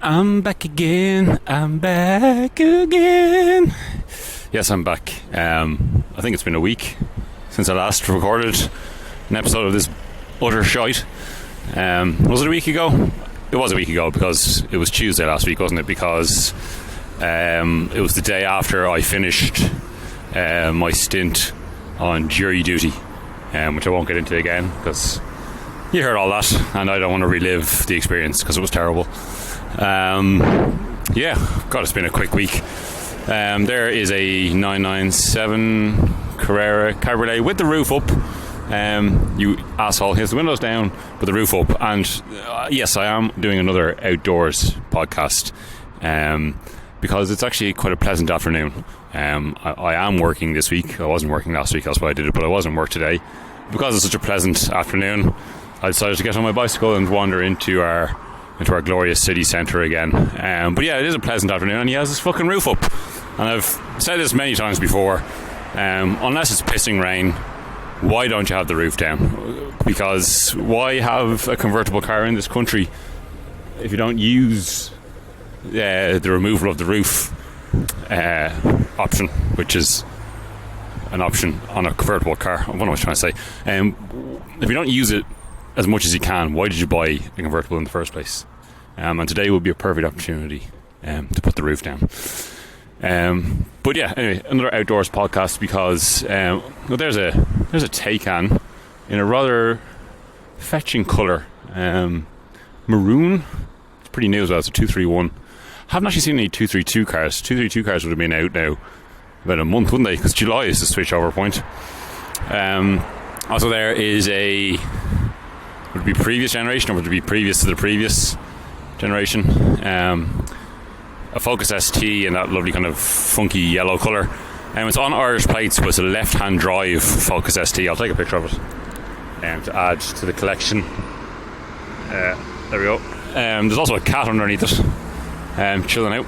I'm back again. I'm back again. Yes, I'm back. I think it's been a week since I last recorded an episode of this utter shite. Was it a week ago? It was a week ago because it was Tuesday last week, wasn't it? Because it was the day after I finished my stint on jury duty, which I won't get into again because you heard all that and I don't want to relive the experience because it was terrible. God, it's been a quick week. There is a 997 Carrera Cabriolet with the roof up. You asshole, he has the windows down but the roof up, and yes, I am doing another outdoors podcast because it's actually quite a pleasant afternoon. I am working this week. I wasn't working last week, that's why I did it, but I was in work today. Because it's such a pleasant afternoon, I decided to get on my bicycle and wander into our glorious city centre again. But yeah, it is a pleasant afternoon and he has his fucking roof up. And I've said this many times before, unless it's pissing rain, why don't you have the roof down? Because why have a convertible car in this country if you don't use the removal of the roof option, which is an option on a convertible car? What am I trying to say? If you don't use it as much as you can, why did you buy a convertible in the first place? And today would be a perfect opportunity to put the roof down. But yeah, anyway, another outdoors podcast because there's a Taycan in a rather fetching colour, maroon. It's pretty new as well. It's a 231. Haven't actually seen any 232 cars. 232 cars would have been out now about a month, wouldn't they? Because July is the switch over point. Also, there is would it be previous generation or would it be previous to the previous generation? A Focus ST in that lovely kind of funky yellow colour. It's on Irish plates, but it's a left-hand drive Focus ST. I'll take a picture of it to add to the collection. There we go. There's also a cat underneath it, chilling out.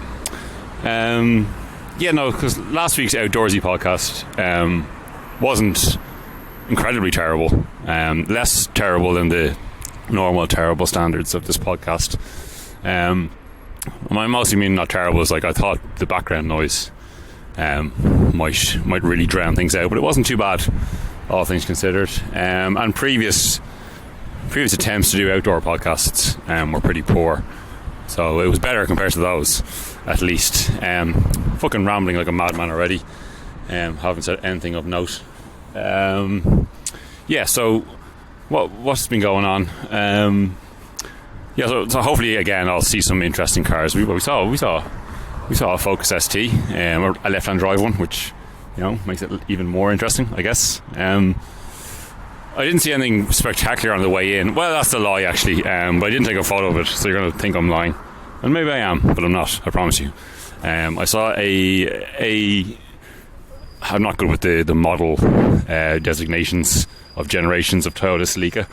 Because last week's outdoorsy podcast wasn't incredibly terrible. Less terrible than the normal terrible standards of this podcast. I mostly mean not terrible is like I thought the background noise might really drown things out, but it wasn't too bad, all things considered. And previous attempts to do outdoor podcasts were pretty poor, so it was better compared to those, at least. Fucking rambling like a madman already. Haven't said anything of note. So what's been going on? So hopefully again I'll see some interesting cars. We saw a Focus ST, a left-hand drive one, which makes it even more interesting, I guess. I didn't see anything spectacular on the way in. Well, that's a lie actually. But I didn't take a photo of it, so you're going to think I'm lying, and maybe I am, but I'm not. I promise you. I saw I'm not good with the model designations of generations of Toyota Celica,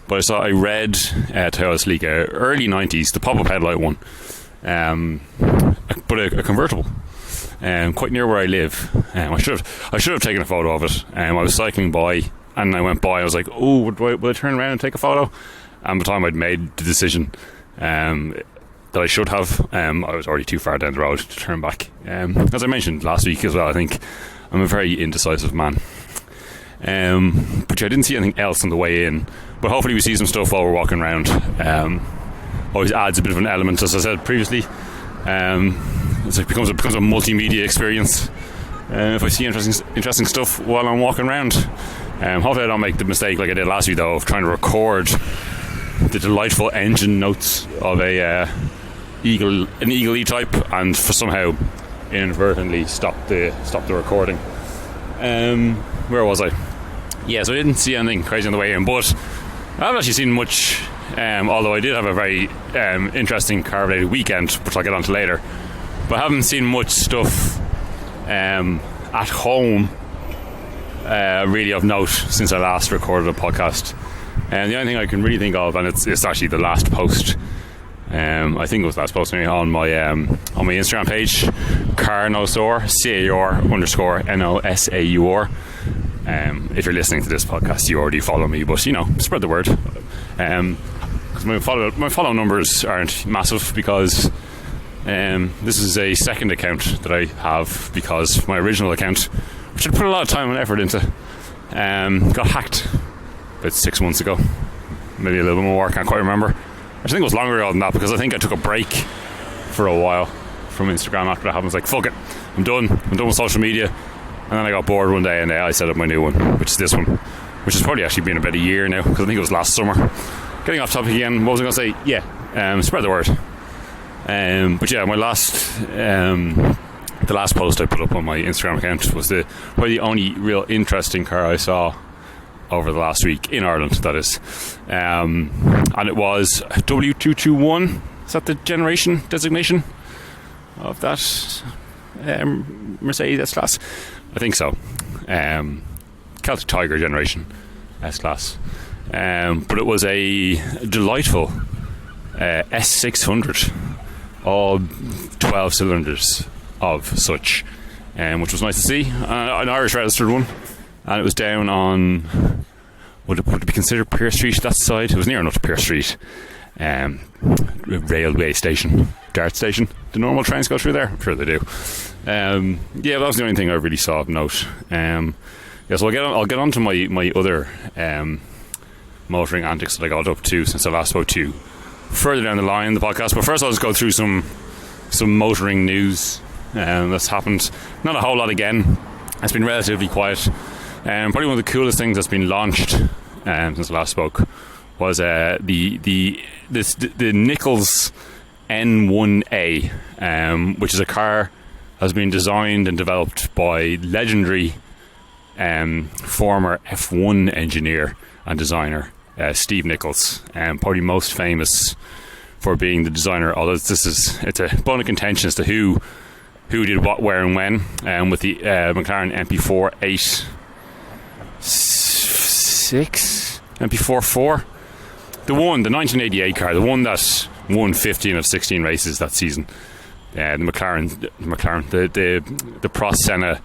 but I saw a red Toyota Celica, early 90s, the pop-up headlight one, but a convertible, quite near where I live. I should have taken a photo of it. I was cycling by and I went by. I was like, oh, will I turn around and take a photo? And by the time I'd made the decision that I should have, I was already too far down the road to turn back. As I mentioned last week as well, I think I'm a very indecisive man. But I didn't see anything else on the way in. But hopefully we see some stuff while we're walking around. Always adds a bit of an element, as I said previously. It becomes a multimedia experience. If I see interesting stuff while I'm walking around. Hopefully I don't make the mistake like I did last week though of trying to record the delightful engine notes of an Eagle E-Type and for somehow inadvertently stop the recording. Where was I? Yeah, so I didn't see anything crazy on the way in, but I haven't actually seen much, although I did have a very interesting car-related weekend, which I'll get onto later. But I haven't seen much stuff at home really of note since I last recorded a podcast. And the only thing I can really think of, and it's actually the last post, I think it was the last post on my Instagram page, Carnosaur, CAR_NOSAUR. If you're listening to this podcast, you already follow me, but spread the word. Because my follow numbers aren't massive because This is a second account that I have because my original account, which I put a lot of time and effort into, got hacked about 6 months ago. Maybe a little bit more, I can't quite remember. I think it was longer ago than that because I think I took a break for a while from Instagram after that happened. I was like, fuck it, I'm done with social media. And then I got bored one day and I set up my new one, which is this one, which has probably actually been about a year now because I think it was last summer. Getting off topic again, what was I going to say? Yeah, spread the word. But yeah, my the last post I put up on my Instagram account was probably the only real interesting car I saw over the last week in Ireland, that is. And it was W221. Is that the generation designation of that Mercedes S-Class? I think so. Celtic Tiger generation S-Class. But it was a delightful S600, all 12 cylinders of such, which was nice to see. An Irish registered one, and it was down on, would it be considered Pearse Street, that side? It was near enough to Pearse Street. Railway station, Dart station. Do normal trains go through there? I'm sure they do. Yeah, that was the only thing I really saw of note. So I'll get on to my other motoring antics that I got up to since I last spoke to you further down the line in the podcast. But first I'll just go through some motoring news that's happened. Not a whole lot again. It's been relatively quiet. Probably one of the coolest things that's been launched since I last spoke was the Nichols N1A, which is a car has been designed and developed by legendary former F1 engineer and designer Steve Nichols, probably most famous for being the designer, although it's a bone of contention as to who did what, where and when, with the McLaren MP4 8 6 MP4 4, the 1988 car, the one that won 15 of 16 races that season, the McLaren, the Prost Senna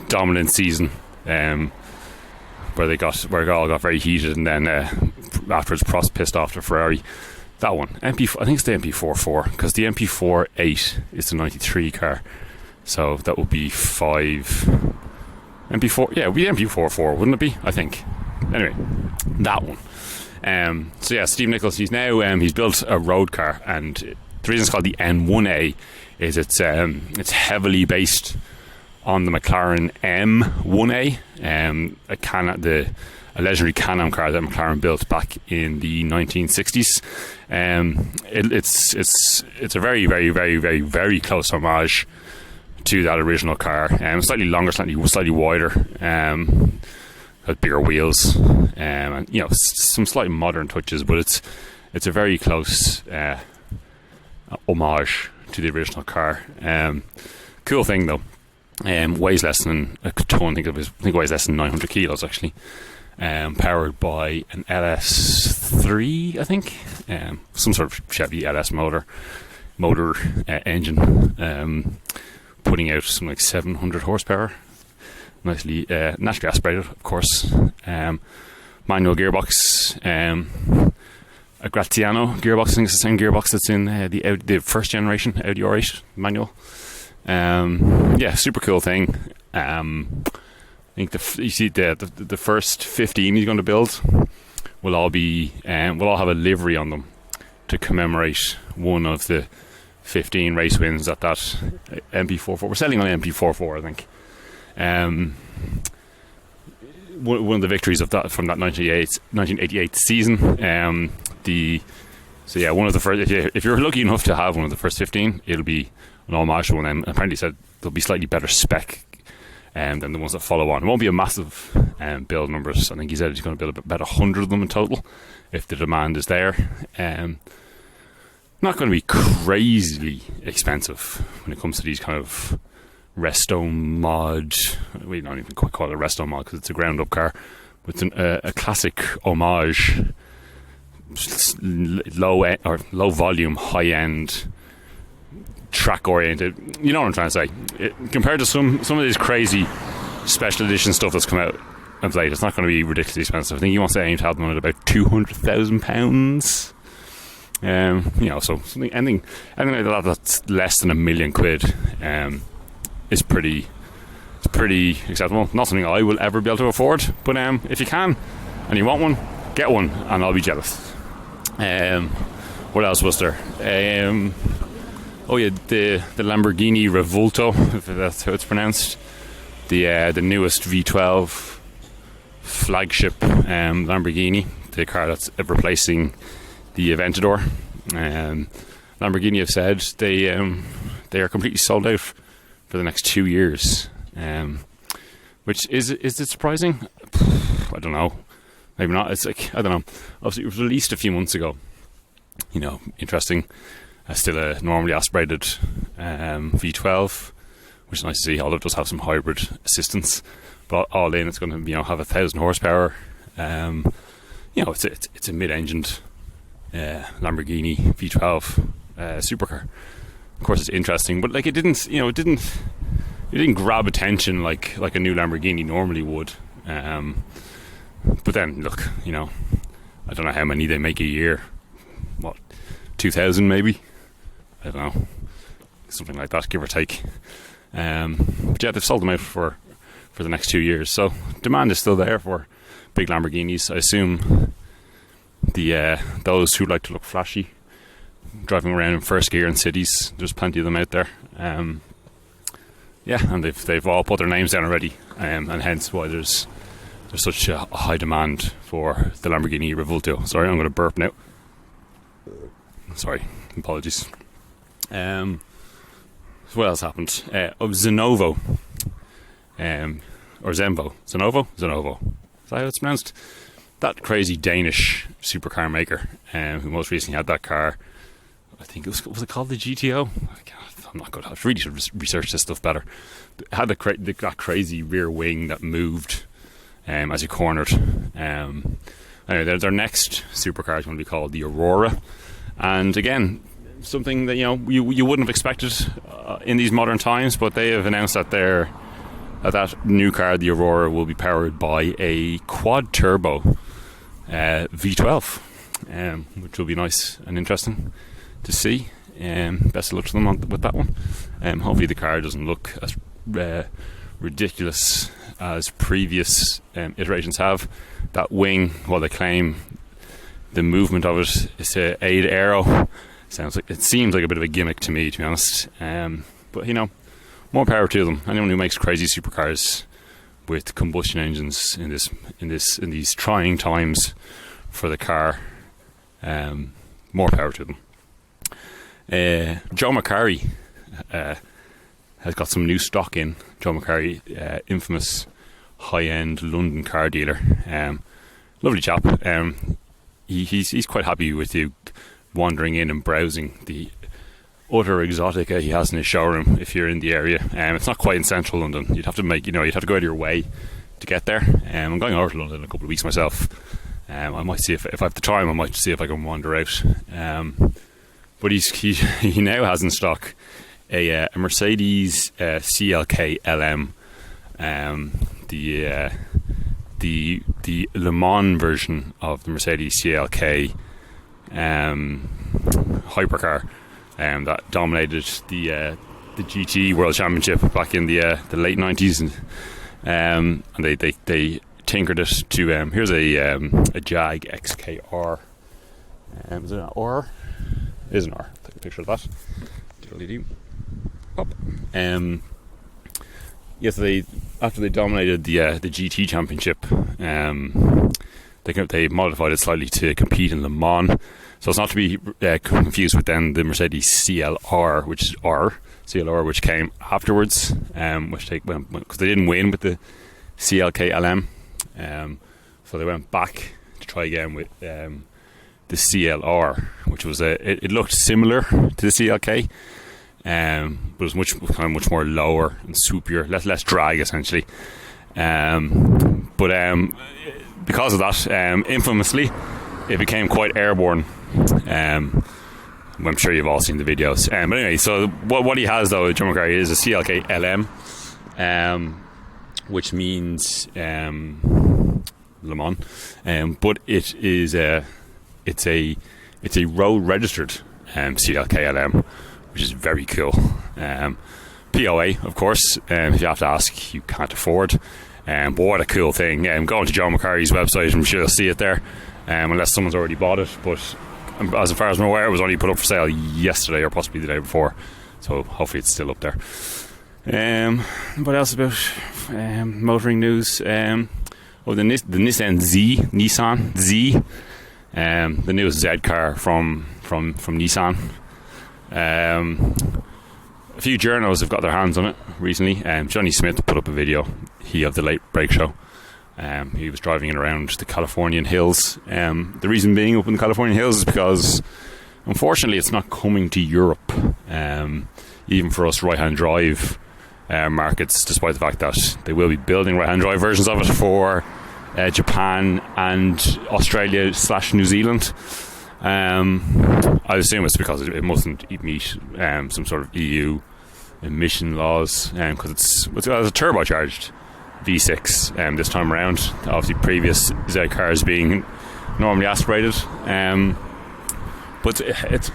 dominant season, where it all got very heated, and then afterwards Prost pissed off to Ferrari. That one, I think it's the MP4 4, because the MP4 8 is the 93 car, so that would be 5 MP4. Yeah, it would be MP4 4, wouldn't it be? I think. Anyway, that one. So yeah, Steve Nichols, he's built a road car, and the reason it's called the N1A is it's heavily based on the McLaren M1A, a legendary Can-Am car that McLaren built back in the 1960s. It's a very, very, very, very, very close homage to that original car. Slightly longer, slightly wider, had bigger wheels, and some slight modern touches, but it's a very close homage to the original car. Cool thing though. Weighs less than a ton. I think it weighs less than 900 kilos actually. Powered by an LS3, I think. Some sort of Chevy LS motor engine, putting out something like 700 horsepower. Nicely naturally aspirated, of course. Manual gearbox, a Graziano gearbox. I think it's the same gearbox that's in the first generation Audi R8 manual. Yeah, super cool thing. I think the first 15 he's going to build will all have a livery on them to commemorate one of the 15 race wins at that MP44. We're selling on MP44, I think. One of the victories of that from that 1988 season. One of the first. If you're lucky enough to have one of the first 15, it'll be an homage one. And apparently said there'll be slightly better spec than the ones that follow on. It won't be a massive build numbers. I think he said he's going to build about 100 of them in total if the demand is there. Not going to be crazily expensive when it comes to these kind of resto mod. We don't even quite call it a resto mod because it's a ground up car, but it's a classic homage, low volume, high end, track oriented. You know what I'm trying to say. Compared to some of these crazy special edition stuff that's come out of late, it's not going to be ridiculously expensive. I think he wants to aim to have them at about £200,000. So anything like that that's less than £1 million is pretty acceptable. Not something I will ever be able to afford, but if you can and you want one, get one, and I'll be jealous. What else was there? The Lamborghini Revuelto, if that's how it's pronounced. The newest V12 flagship Lamborghini, the car that's replacing the Aventador. Lamborghini have said they are completely sold out for the next 2 years. Which is it surprising? I don't know. Maybe not. It's like, I don't know. Obviously, it was released a few months ago. Interesting. Still a normally aspirated V12, which is nice to see. Although it does have some hybrid assistance, but all in, it's going to have 1,000 horsepower. It's a mid-engined Lamborghini V12 supercar. Of course, it's interesting, but it didn't grab attention like a new Lamborghini normally would. But then, look, I don't know how many they make a year. What, 2,000 maybe? I don't know, something like that, give or take. But yeah, they've sold them out for the next 2 years, so demand is still there for big Lamborghinis. I assume those who like to look flashy, driving around in first gear in cities, there's plenty of them out there. And they've all put their names down already, and hence why there's such a high demand for the Lamborghini Revuelto. Sorry, I'm going to burp now. Sorry, apologies. What else happened? Zenovo, or Zenvo. Zenovo. Is that how it's pronounced? That crazy Danish supercar maker, who most recently had that car. I think was it called the GTO? I'm not good. I really should research this stuff better. It had that crazy rear wing that moved as you cornered. Anyway, their next supercar is going to be called the Aurora, and again, something that you wouldn't have expected in these modern times. But they have announced that that new car, the Aurora, will be powered by a quad turbo V12, which will be nice and interesting to see. Best of luck to them with that one. Hopefully the car doesn't look as ridiculous as previous iterations have. That wing, while they claim the movement of it is to aid aero, seems like a bit of a gimmick to me, to be honest. But more power to them. Anyone who makes crazy supercars with combustion engines in these trying times for the car, more power to them. Joe Macari has got some new stock in. Joe Macari, infamous high-end London car dealer, lovely chap. He's quite happy with you wandering in and browsing the utter exotica he has in his showroom if you're in the area. It's not quite in central London. You'd have to you'd have to go out of your way to get there. I'm going over to London in a couple of weeks myself. I might see if I have the time. I might see if I can wander out. But he now has in stock a Mercedes CLK LM, the Le Mans version of the Mercedes CLK hypercar, that dominated the GT World Championship back in the late 90s, and they tinkered it to here's a Jag XKR. Is it an R? It is an R. Take a picture of that. Pop. Yes, after they dominated the GT Championship, they modified it slightly to compete in Le Mans. So it's not to be confused with then the Mercedes CLR, which came afterwards, because they didn't win with the CLK LM, so they went back to try again with the CLR, which was it looked similar to the CLK, but it was much more lower and swoopier, less drag essentially. But because of that, infamously, it became quite airborne. I'm sure you've all seen the videos. But anyway, so what he has though, Joe Macari, is a CLK LM, which means Le Mans, but it is it's a It's a road registered CLKLM, which is very cool. POA, of course. If you have to ask, you can't afford. But what a cool thing. Go on to John McCarry's website, I'm sure you'll see it there, unless someone's already bought it. But as far as I'm aware, it was only put up for sale yesterday or possibly the day before, so hopefully it's still up there. What else about motoring news? The Nissan Z, the newest Z car from Nissan. A few journos have got their hands on it recently. Johnny Smith put up a video, he of the Late Break Show. He was driving it around the Californian hills. The reason being up in the Californian hills is because, unfortunately, it's not coming to Europe. Even for us right-hand drive markets, despite the fact that they will be building right-hand drive versions of it for Japan and Australia/New Zealand. I assume it's because it mustn't meet some sort of EU emission laws, because it's a turbocharged V6 this time around. Obviously, previous Z cars being normally aspirated, but it's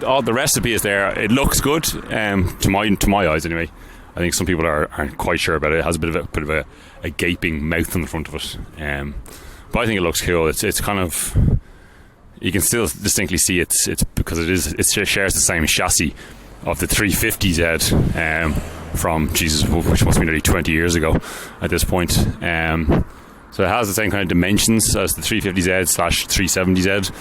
all the recipe is there. It looks good to my eyes anyway. I think some people aren't quite sure about it. It has a bit of a gaping mouth on the front of it, but I think it looks cool. It's kind of, you can still distinctly see it's because it shares the same chassis of the 350Z from which must be nearly 20 years ago at this point. So it has the same kind of dimensions as the 350Z/370Z,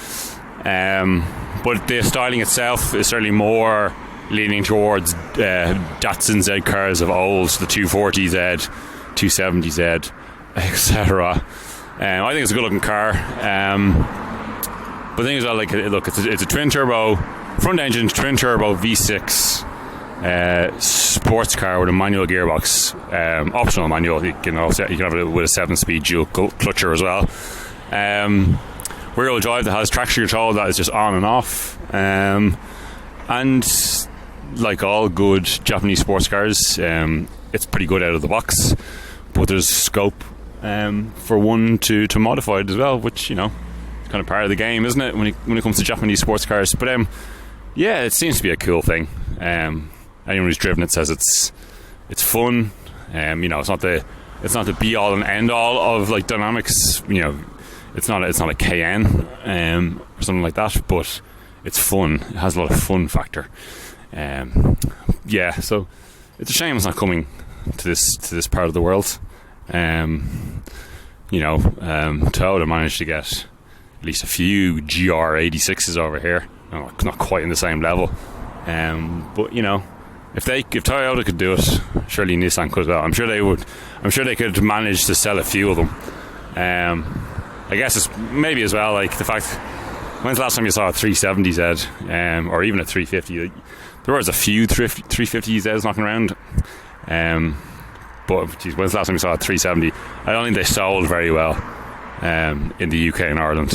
but the styling itself is certainly more leaning towards Datsun Z cars of old, the 240Z, 270Z, etc. I think it's a good looking car. But the thing is, it's a twin turbo, front engine, twin turbo V6 sports car with a manual gearbox, optional manual. You can have it with a 7-speed dual clutcher as well. Rear-wheel drive that has traction control that is just on and off. And like all good Japanese sports cars, it's pretty good out of the box. But there's scope for one to modify it as well, which kind of part of the game, isn't it, when it comes to Japanese sports cars? But yeah, it seems to be a cool thing. Anyone who's driven it says it's fun. It's not the be all and end all of like dynamics. It's not a KN or something like that, but it's fun. It has a lot of fun factor. So it's a shame it's not coming to this part of the world. Toyota managed to get at least a few GR86s over here. Not quite in the same level, but if Toyota could do it, surely Nissan could as well. I'm sure they would. I'm sure they could manage to sell a few of them. I guess it's maybe as well like the fact, when's the last time you saw a 370Z or even a 350? There was a few 350Zs knocking around, but when's the last time you saw a 370? I don't think they sold very well in the UK and Ireland,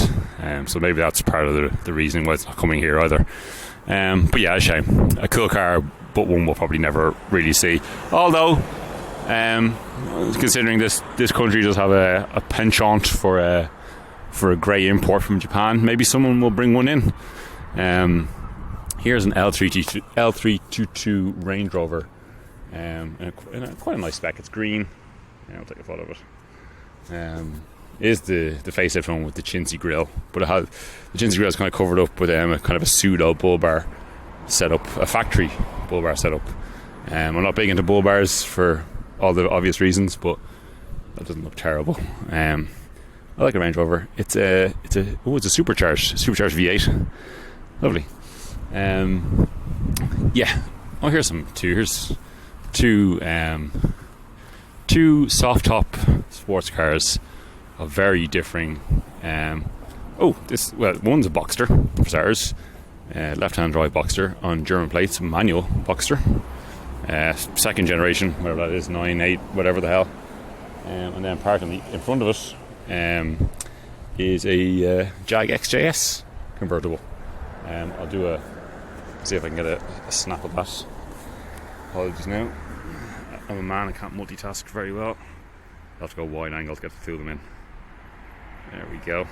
so maybe that's part of the reason why it's not coming here either. But yeah, a shame. A cool car, but one we'll probably never really see. Although, considering this country does have a penchant for a grey import from Japan, maybe someone will bring one in. Here's an L322 Range Rover, and quite a nice spec. It's green. I'll take a photo of it. Is the facelift one with the chintzy grille, but it has the chintzy grille is kind of covered up with a kind of a pseudo bull bar setup, a factory bull bar setup. I'm not big into bull bars for all the obvious reasons, but that doesn't look terrible. I like a Range Rover. It's a supercharged V8. Lovely. Here's two soft top sports cars of very differing. One's a Boxster for starters, left-hand drive Boxster on German plates, manual Boxster, second generation, whatever that is, 9, 8, whatever the hell. And then parked in front of it is a Jag XJS convertible. I'll see if I can get a snap of that. Apologies now. I'm a man, I can't multitask very well. I'll have to go wide angle to get the two of them in. There we go.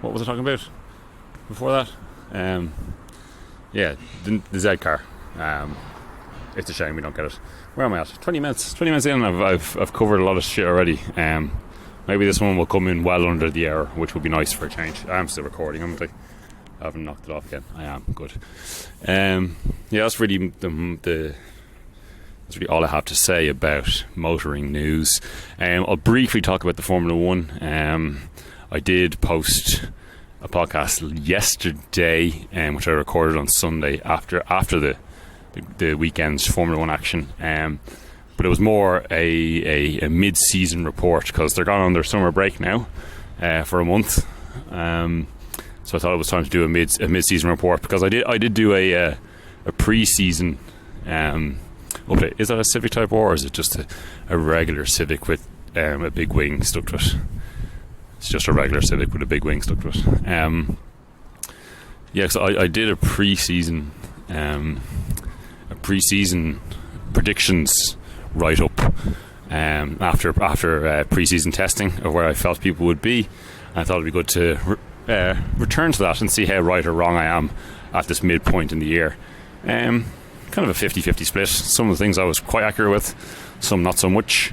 what was I talking about before that? Yeah, the Z car. It's a shame we don't get it. Where am I at? 20 minutes. 20 minutes in, I've covered a lot of shit already. Maybe this one will come in well under the hour, which would be nice for a change. I am still recording, haven't I? I haven't knocked it off again. I am. Good. Yeah, that's really that's really all I have to say about motoring news. I'll briefly talk about the Formula 1. I did post a podcast yesterday, which I recorded on Sunday after the weekend's Formula 1 action. But it was more a mid-season report, because they're gone on their summer break now for a month. So I thought it was time to do a mid-season report, because I did do a pre-season update. Is that a Civic Type R, or is it just a regular Civic with a big wing stuck to it? It's just a regular Civic with a big wing stuck to it. Yeah, so I did a pre-season predictions write-up after pre-season testing of where I felt people would be. I thought it'd be good to return to that and see how right or wrong I am at this midpoint in the year. Kind of a 50-50 split. Some of the things I was quite accurate with, some not so much.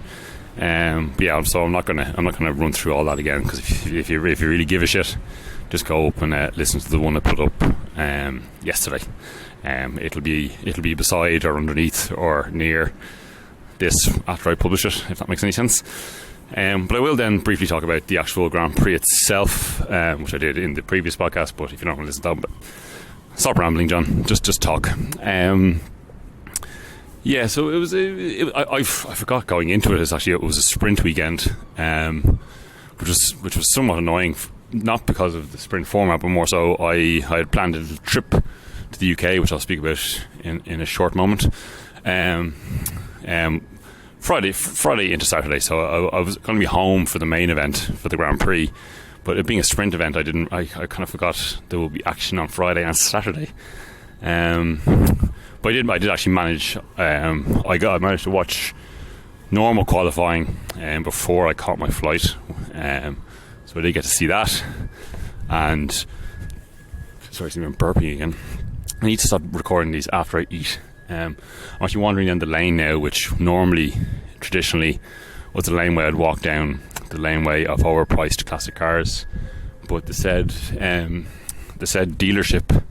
But yeah, so I'm not gonna run through all that again, because if you really give a shit, just go up and listen to the one I put up yesterday. It'll be beside or underneath or near this after I publish it, if that makes any sense. But I will then briefly talk about the actual Grand Prix itself, which I did in the previous podcast. But if you don't want to listen to that, but stop rambling, John. Just talk. Yeah, so it was. I forgot going into it. It was a sprint weekend, which was somewhat annoying. Not because of the sprint format, but more so I had planned a trip to the UK, which I'll speak about in a short moment. Friday into Saturday, so I was going to be home for the main event for the Grand Prix. But it being a sprint event, I kind of forgot there will be action on Friday and Saturday. But I did actually manage. I managed to watch normal qualifying before I caught my flight. So I did get to see that. And sorry, I'm burping again. I need to stop recording these after I eat. I'm actually wandering down the lane now, which traditionally was the laneway I'd walk down, the laneway of overpriced classic cars. But the said dealership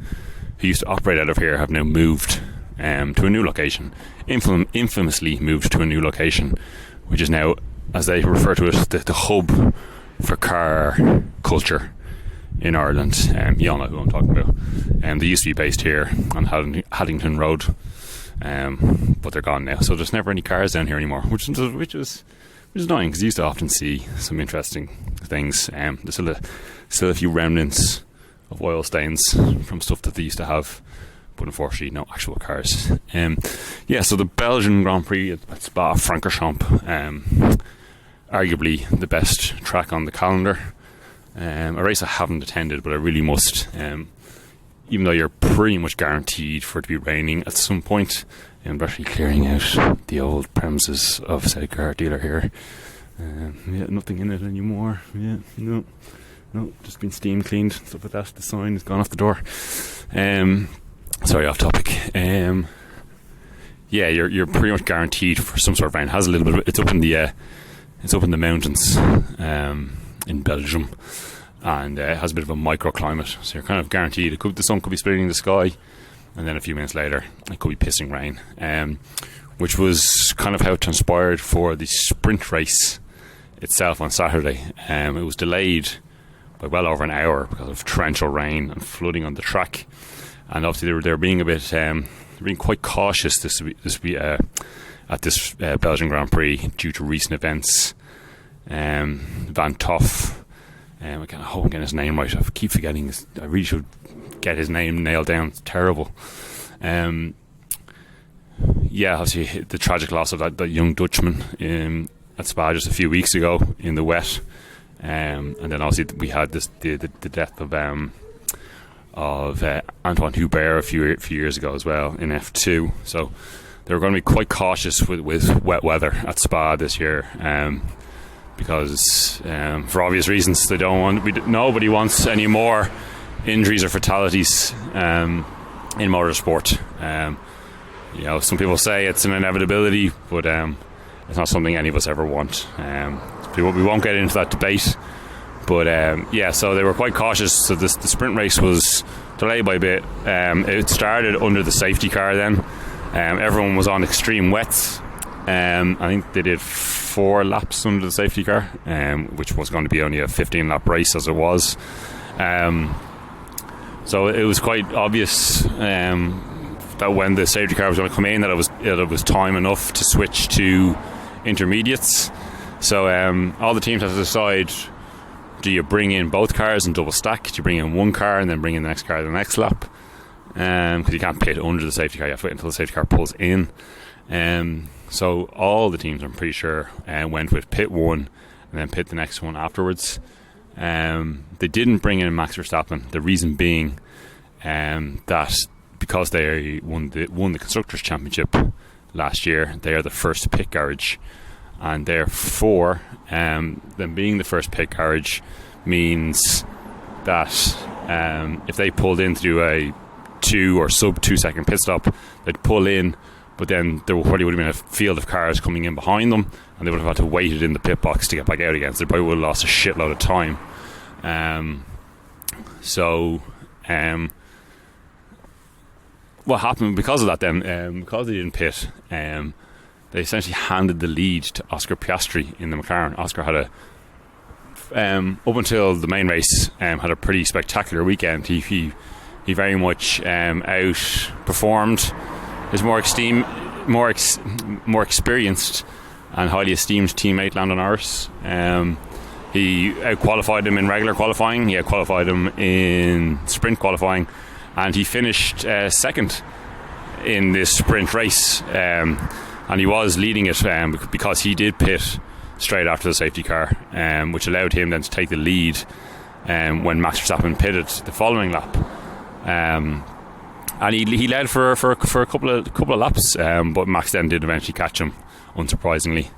who used to operate out of here have now moved to a new location, infamously moved to a new location, which is now, as they refer to it, the hub for car culture in Ireland. You all know who I'm talking about. They used to be based here on Haddington Road, but they're gone now, so there's never any cars down here anymore, which is annoying, because you used to often see some interesting things. There's still a few remnants of oil stains from stuff that they used to have, but unfortunately no actual cars. Yeah, so the Belgian Grand Prix at Spa-Francorchamps, arguably the best track on the calendar. A race I haven't attended, but I really must. Even though you're pretty much guaranteed for it to be raining at some point, I'm actually clearing out the old premises of said car dealer here. Yeah, nothing in it anymore. Yeah, no, just been steam cleaned, stuff like that. The sign has gone off the door. Sorry, off topic. Yeah, you're pretty much guaranteed for some sort of rain. It has a little bit. It's up in the mountains in Belgium, and it has a bit of a microclimate, so you're kind of guaranteed. The sun could be splitting the sky, and then a few minutes later it could be pissing rain, which was kind of how it transpired for the sprint race itself on Saturday. It was delayed by well over an hour because of torrential rain and flooding on the track, and obviously they were being a bit being quite cautious this at this Belgian Grand Prix due to recent events. Van Toff, I hope I'm getting his name right. I keep forgetting this. I really should get his name nailed down. It's terrible. Yeah, obviously the tragic loss of that young Dutchman at Spa just a few weeks ago in the wet, and then obviously we had the death of Antoine Hubert a few years ago as well in F2. So they were going to be quite cautious with wet weather at Spa this year. because for obvious reasons they don't want. Nobody wants any more injuries or fatalities in motorsport. Some people say it's an inevitability, but it's not something any of us ever want. We won't get into that debate, but so they were quite cautious. So the sprint race was delayed by a bit. It started under the safety car then. Everyone was on extreme wets. I think they did 4 laps under the safety car, which was going to be only a 15-lap race as it was. So it was quite obvious that when the safety car was going to come in, that it was time enough to switch to intermediates. So all the teams have to decide: do you bring in both cars and double stack? Do you bring in one car and then bring in the next car the next lap? Because you can't pit under the safety car; you have to wait until the safety car pulls in. So all the teams, I'm pretty sure, went with pit 1 and then pit the next one afterwards. They didn't bring in Max Verstappen. The reason being that because they won the Constructors' Championship last year, they are the first pit garage, and therefore them being the first pit garage means that if they pulled in to do a 2 or sub 2 second pit stop, they'd pull in, but then there probably would have been a field of cars coming in behind them, and they would have had to wait it in the pit box to get back out again. So they probably would have lost a shitload of time. What happened because of that then, because they didn't pit, they essentially handed the lead to Oscar Piastri in the McLaren. Oscar had up until the main race, had a pretty spectacular weekend. He very much outperformed his more experienced and highly esteemed teammate Lando Norris. He outqualified him in regular qualifying. He outqualified him in sprint qualifying, and he finished second in this sprint race. And he was leading it because he did pit straight after the safety car, which allowed him then to take the lead when Max Verstappen pitted the following lap. And he led for a couple of laps, but Max then did eventually catch him, unsurprisingly.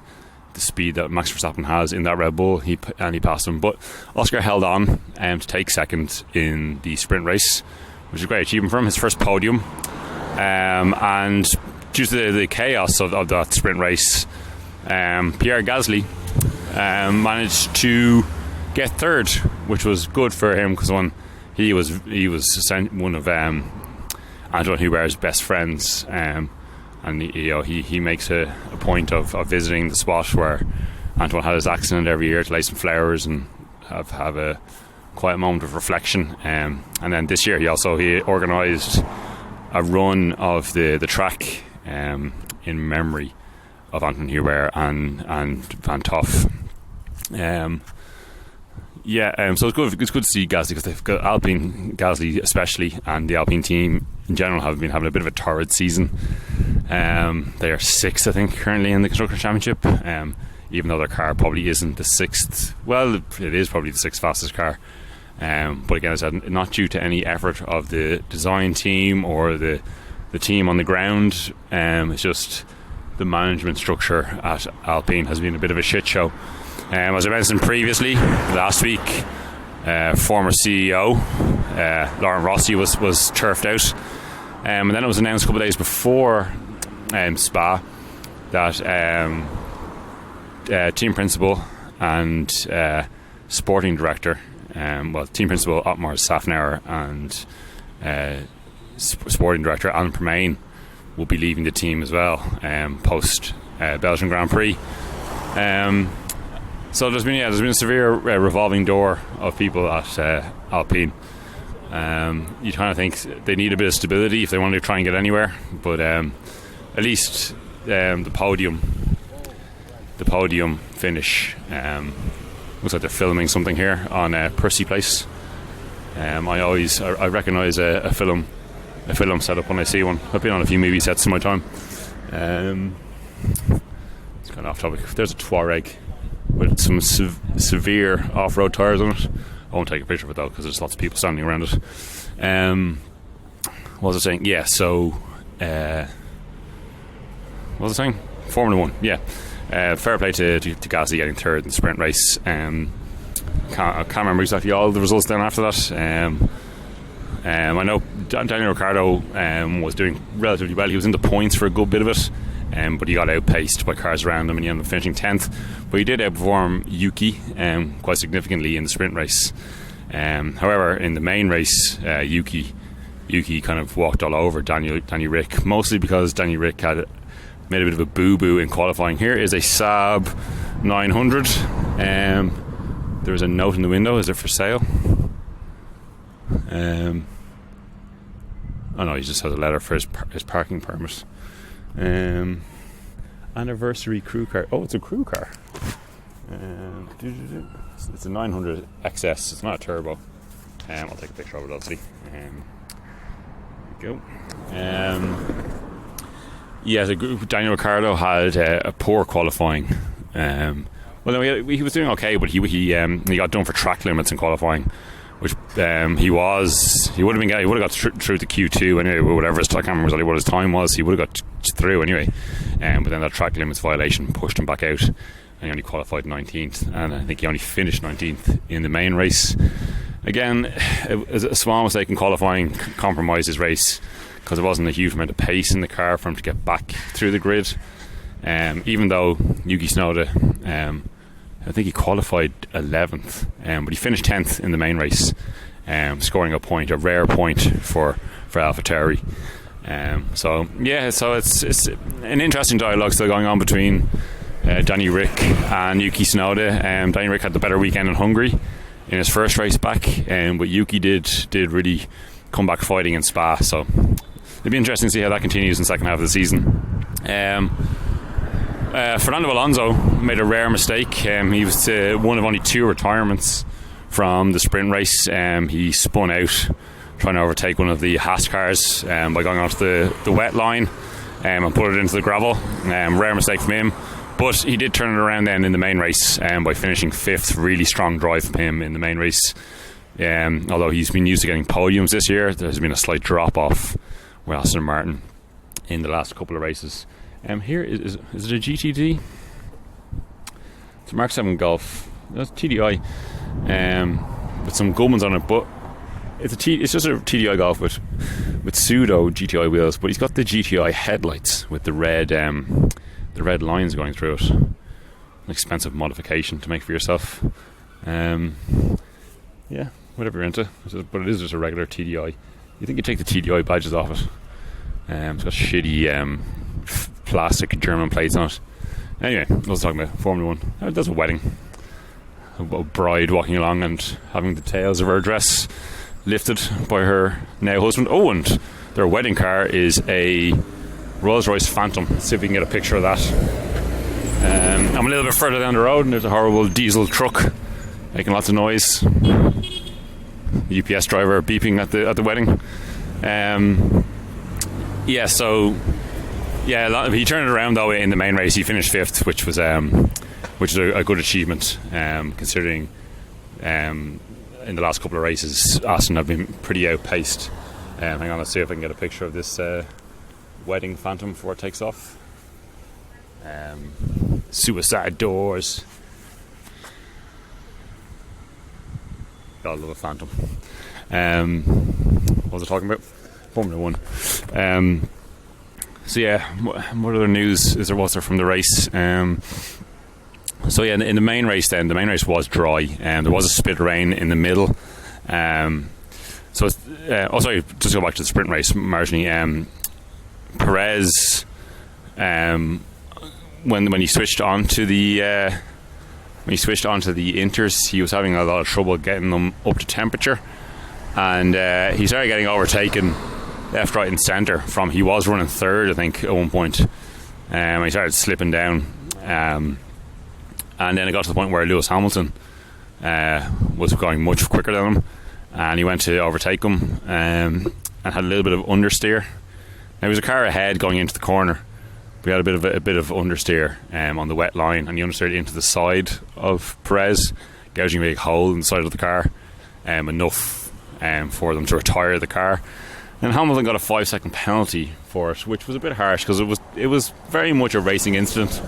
The speed that Max Verstappen has in that Red Bull, he passed him. But Oscar held on to take second in the sprint race, which is a great achievement for him, his first podium. And due to the chaos of that sprint race, Pierre Gasly managed to get third, which was good for him, because he was one of Antoine Hubert's best friends, and he makes a point of visiting the spot where Antoine had his accident every year to lay some flowers and have a quiet moment of reflection. And then this year he organised a run of the track in memory of Antoine Hubert and Van Toff. So it's good to see Gasly, because they've got Alpine, Gasly especially, and the Alpine team in general have been having a bit of a torrid season. They are 6th, I think, currently in the Constructors' Championship, even though their car probably isn't the 6th. Well, it is probably the 6th fastest car, but again, it's not due to any effort of the design team or the team on the ground. It's just the management structure at Alpine has been a bit of a shit show. As I mentioned previously, last week, former CEO Laurent Rossi was turfed out, and then it was announced a couple of days before Spa that team principal and sporting director, team principal Otmar Safnauer and sporting director Alan Permain will be leaving the team as well post Belgian Grand Prix. So there's been a severe revolving door of people at Alpine. You kind of think they need a bit of stability if they want to try and get anywhere, but at least the podium finish looks like they're filming something here on Percy Place. I recognise a film set up when I see one. I've been on a few movie sets in my time. It's kind of off topic. There's a Touareg with some severe off-road tyres on it. I won't take a picture of it though, because there's lots of people standing around it. What was I saying? Yeah, so what was I saying? Formula 1, yeah. fair play to Gasly getting third in the sprint race. I can't remember exactly all the results then after that. I know Daniel Ricciardo was doing relatively well. He was in the points for a good bit of it, but he got outpaced by cars around him and he ended up finishing 10th. But he did outperform Yuki quite significantly in the sprint race. However, in the main race, Yuki kind of walked all over Danny Rick, mostly because Danny Rick had made a bit of a boo-boo in qualifying. Here is a Saab 900. There's a note in the window. Is it for sale? Oh no, he just has a letter for his parking permit. Anniversary crew car. Oh, it's a crew car. It's a 900 XS. It's not a turbo. I'll take a picture of it, obviously. There we go. So Daniel Ricciardo had a poor qualifying. Well, no, he was doing okay, but he got done for track limits in qualifying, which he would have got through to Q2 anyway, whatever I can't remember exactly what his time was. He would have got through anyway, but then that track limits violation pushed him back out, and he only qualified 19th, and I think he only finished 19th in the main race. Again, it was a small mistake in qualifying, compromised his race because there wasn't a huge amount of pace in the car for him to get back through the grid. Even though Yuki Tsunoda, I think he qualified 11th, but he finished 10th in the main race, scoring a rare point for AlphaTauri. So it's an interesting dialogue still going on between Danny Rick and Yuki Tsunoda. Danny Rick had the better weekend in Hungary in his first race back, but Yuki did really come back fighting in Spa. So it'll be interesting to see how that continues in the second half of the season. Fernando Alonso made a rare mistake. He was one of only 2 retirements from the sprint race. He spun out trying to overtake one of the Haas cars by going onto the wet line and put it into the gravel. Rare mistake from him, but he did turn it around then in the main race by finishing 5th. Really strong drive from him in the main race. Although he's been used to getting podiums this year, there's been a slight drop off with Aston Martin in the last couple of races. Here is it a GTD? It's a Mark 7 Golf. That's TDI, with some good ones on it, but it's just a TDI Golf with pseudo GTI wheels. But he's got the GTI headlights with the red lines going through it. An expensive modification to make for yourself. Yeah, whatever you're into, but it is just a regular TDI. You think you take the TDI badges off it? It's got shitty plastic German plates on it. Anyway, let's talk about Formula 1. There's a wedding. A bride walking along and having the tails of her dress lifted by her now husband. Oh, and their wedding car is a Rolls-Royce Phantom. Let's see if we can get a picture of that. I'm a little bit further down the road and there's a horrible diesel truck making lots of noise. The UPS driver beeping at the wedding. He turned it around though in the main race. He finished 5th, which is a good achievement, considering in the last couple of races Aston have been pretty outpaced. Hang on, let's see if I can get a picture of this wedding Phantom before it takes off. Suicide doors. Gotta love a Phantom. What was I talking about? Formula 1. What other news was there from the race? In the main race then, the main race was dry, and there was a spit rain in the middle. Just go back to the sprint race marginally. Perez, when he switched onto the inters, he was having a lot of trouble getting them up to temperature, and he started getting overtaken left, right and centre he was running 3rd I think at one point, and he started slipping down, and then it got to the point where Lewis Hamilton was going much quicker than him, and he went to overtake him and had a little bit of understeer. Now, there was a car ahead going into the corner, but he had a bit of understeer on the wet line, and he understeered into the side of Perez, gouging a big hole in the side of the car, enough for them to retire the car. And Hamilton got a 5-second penalty for it, which was a bit harsh because it was very much a racing incident.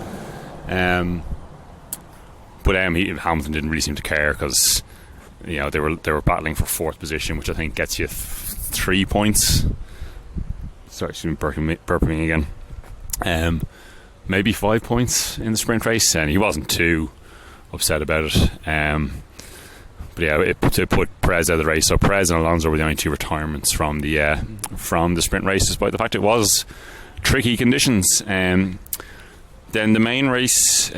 But Hamilton didn't really seem to care because they were battling for fourth position, which I think gets you 3 points. Sorry, excuse me, burping again. Maybe 5 points in the sprint race, and he wasn't too upset about it. But yeah, it put Perez out of the race. So Perez and Alonso were the only two retirements from the sprint race, despite the fact it was tricky conditions. Then the main race.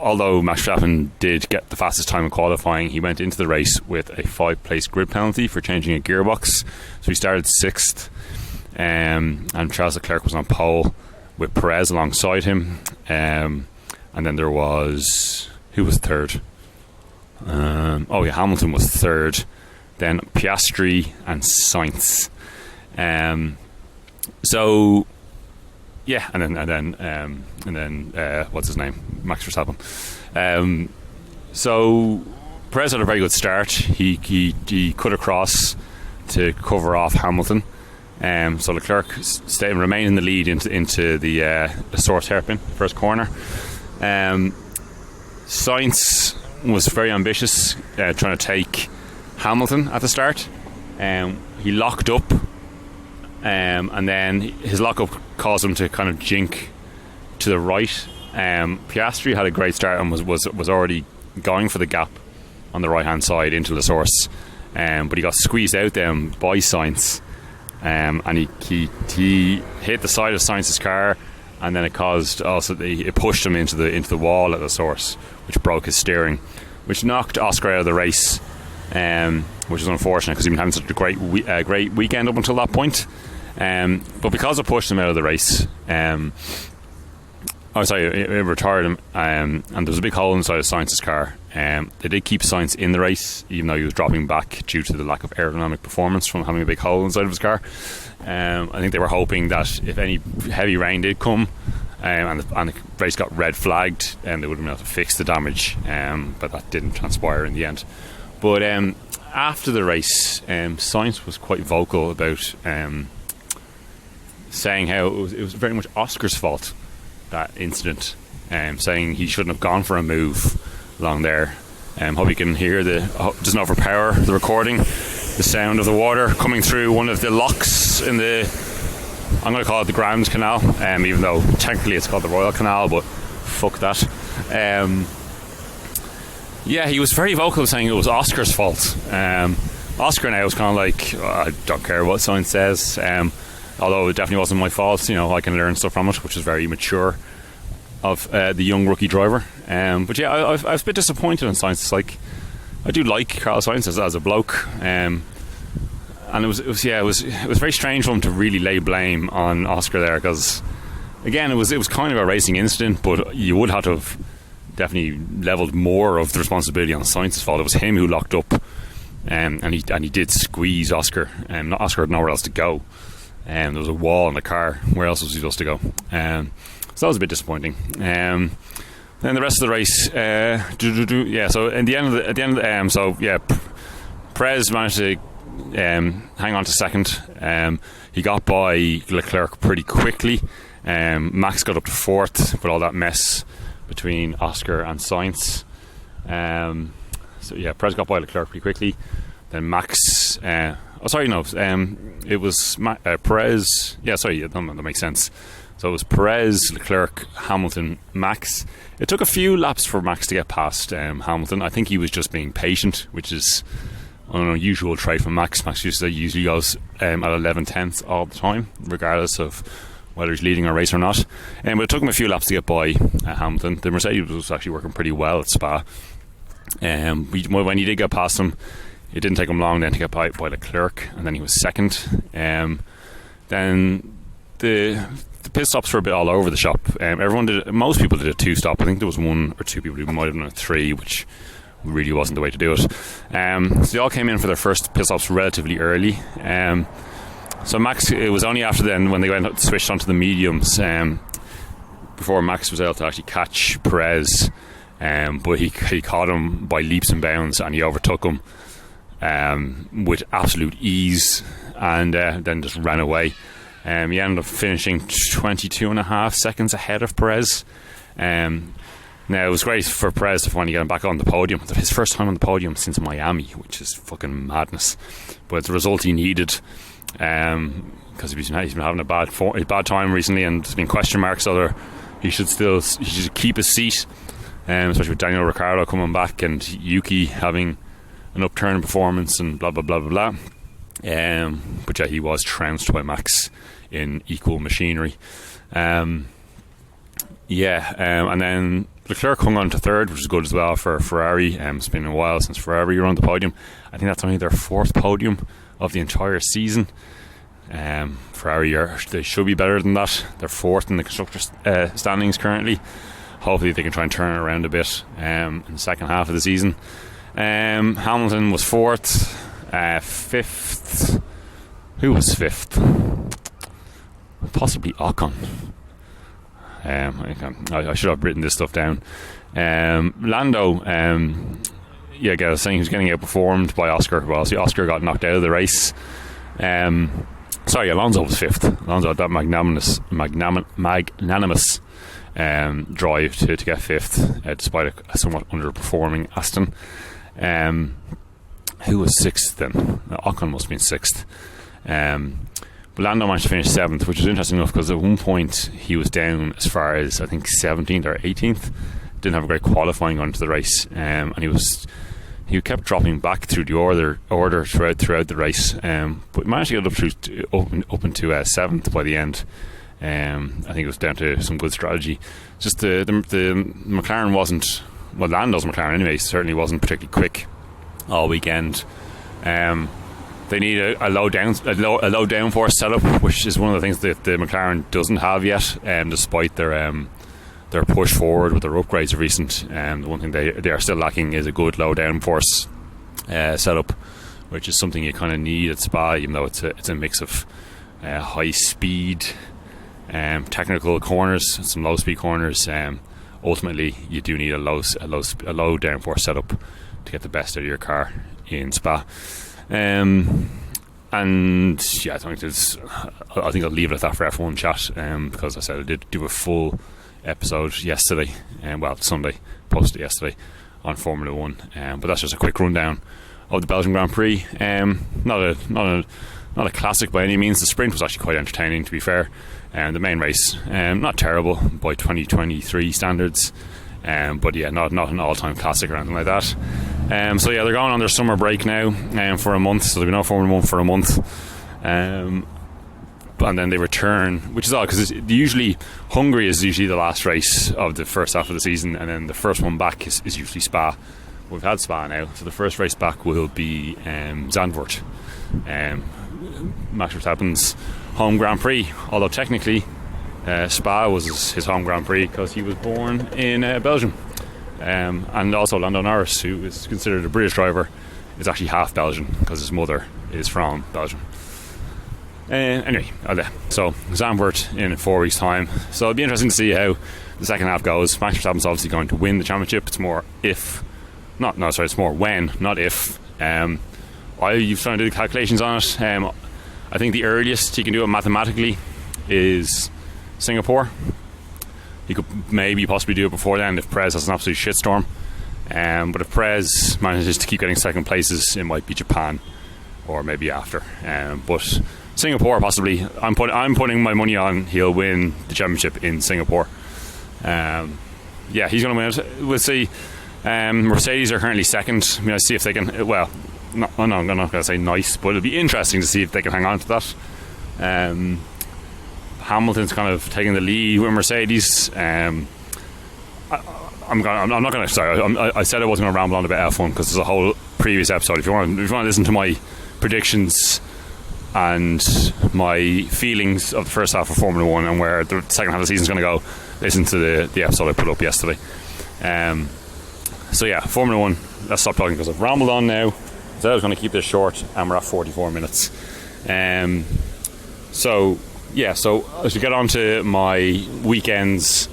Although Max Verstappen did get the fastest time in qualifying, he went into the race with a 5-place grid penalty for changing a gearbox. So he started 6th, and Charles Leclerc was on pole with Perez alongside him. And then there was... Who was third? Hamilton was third. Then Piastri and Sainz. And then what's his name? Max Verstappen. So Perez had a very good start. He cut across to cover off Hamilton. So Leclerc remained in the lead into the Source hairpin, first corner. Sainz was very ambitious, trying to take Hamilton at the start. He locked up, and then his lockup caused him to kind of jink to the right. Piastri had a great start and was already going for the gap on the right hand side into the Source, but he got squeezed out then by Sainz, and he hit the side of Sainz's car, and then it pushed him into the wall at the Source, which broke his steering, which knocked Oscar out of the race, which is unfortunate because he'd been having such a great weekend up until that point. But because it pushed him out of the race, it retired him, and there was a big hole inside of Sainz's car. They did keep Sainz in the race, even though he was dropping back due to the lack of aerodynamic performance from having a big hole inside of his car. I think they were hoping that if any heavy rain did come, and the race got red flagged, and they would have been able to fix the damage, but that didn't transpire in the end. But after the race, Sainz was quite vocal about saying how it was very much Oscar's fault, that incident, saying he shouldn't have gone for a move along there. Hope you can hear doesn't overpower the recording, the sound of the water coming through one of the locks in I'm going to call it the Grand Canal, even though technically it's called the Royal Canal, but fuck that. He was very vocal saying it was Oscar's fault. Oscar now is kind of like, I don't care what Sainz says, although it definitely wasn't my fault. I can learn stuff from it, which is very mature of the young rookie driver. But yeah, I was a bit disappointed in Sainz. It's like, I do like Carlos Sainz as a bloke, and it was very strange for him to really lay blame on Oscar there, because again it was kind of a racing incident, but you would have to have definitely levelled more of the responsibility on Sainz's fault. It was him who locked up, and he did squeeze Oscar, and Oscar had nowhere else to go. There was a wall in the car. Where else was he supposed to go? So that was a bit disappointing. Then the rest of the race, So at the end of the Perez managed to hang on to second. He got by Leclerc pretty quickly. Max got up to fourth with all that mess between Oscar and Sainz. Perez got by Leclerc pretty quickly. Then Max. It was Perez. That makes sense. So it was Perez, Leclerc, Hamilton, Max. It took a few laps for Max to get past Hamilton. I think he was just being patient, which is an unusual trait from Max. Max usually goes at 11 tenths all the time, regardless of whether he's leading a race or not. But it took him a few laps to get by Hamilton. The Mercedes was actually working pretty well at Spa. When he did get past him, it didn't take him long then to get by Leclerc, and then he was second. Then the pit stops were a bit all over the shop. Most people did a 2-stop. I think there was 1 or 2 people who might have done a 3, which really wasn't the way to do it. So they all came in for their first pit stops relatively early. So Max, it was only after then when they switched onto the mediums, before Max was able to actually catch Perez. But he caught him by leaps and bounds, and he overtook him with absolute ease, and then just ran away. He ended up finishing 22.5 seconds ahead of Perez. Now, it was great for Perez to finally get him back on the podium. His first time on the podium since Miami, which is fucking madness. But it's the result he needed, because he's been having a bad time recently, and there's been question marks whether he should keep his seat, especially with Daniel Ricciardo coming back and Yuki having an upturn performance and blah blah blah blah blah. But yeah, he was trounced by Max in equal machinery. And then Leclerc hung on to third, which is good as well for Ferrari. It's been a while since Ferrari were on the podium. I think that's only their fourth podium of the entire season. Ferrari they should be better than that. They're fourth in the constructors' standings currently. Hopefully they can try and turn it around a bit in the second half of the season. Hamilton was fourth. Fifth. Who was fifth? Possibly Ocon. I should have written this stuff down. Lando, I was saying he was getting outperformed by Oscar. Well, see, Oscar got knocked out of the race. Alonso was fifth. Alonso had that magnanimous drive to get fifth, despite a somewhat underperforming Aston. Who was sixth then? Ocon must have been sixth. But Lando managed to finish seventh, which is interesting enough because at one point he was down as far as I think 17th or 18th. Didn't have a great qualifying onto the race, and he kept dropping back through the order throughout the race, but managed to get up into seventh by the end. I think it was down to some good strategy. Just the McLaren wasn't, well, Lando's McLaren anyway, certainly wasn't particularly quick all weekend. They need a low downforce setup, which is one of the things that the McLaren doesn't have yet, despite their push forward with their upgrades of recent. The one thing they are still lacking is a good low downforce setup, which is something you kind of need at Spa, even though it's a mix of high speed, technical corners, some low speed corners. Ultimately, you do need a low downforce setup to get the best out of your car in Spa. I think I'll leave it at that for F1 chat, because I said I did do a full episode yesterday, Sunday, posted yesterday on Formula 1, but that's just a quick rundown of the Belgian Grand Prix. Not a classic by any means. The sprint was actually quite entertaining, to be fair, and the main race not terrible by 2023 standards, but yeah, not an all-time classic or anything like that. They're going on their summer break now for a month, so there'll be no Formula 1 for a month, and then they return, which is odd because usually Hungary is usually the last race of the first half of the season, and then the first one back is usually Spa. We've had Spa now, so the first race back will be Zandvoort, Max Verstappen's home Grand Prix, although technically Spa was his home Grand Prix because he was born in Belgium. And also Lando Norris, who is considered a British driver, is actually half Belgian because his mother is from Belgium. Anyway, so Zandvoort in 4 weeks' time. So it'll be interesting to see how the second half goes. Max Verstappen's obviously going to win the championship. It's more it's more when, not if. You've trying to do the calculations on it. I think the earliest he can do it mathematically is Singapore. He could maybe possibly do it before then if Perez has an absolute shitstorm. But if Perez manages to keep getting second places, it might be Japan or maybe after. But Singapore possibly. I'm putting my money on he'll win the championship in Singapore. He's going to win it. We'll see. Mercedes are currently second. I see if they can. Well, I'm not going to say nice, but it'll be interesting to see if they can hang on to that. Hamilton's kind of taking the lead with Mercedes. I'm not going to. Sorry, I said I wasn't going to ramble on about F1 because there's a whole previous episode. If you want to listen to my predictions and my feelings of the first half of Formula 1 and where the second half of the season is going to go, listen to the episode I put up yesterday. Formula 1. Let's stop talking because I've rambled on now. So I was going to keep this short, and we're at 44 minutes. So I should get on to my weekend's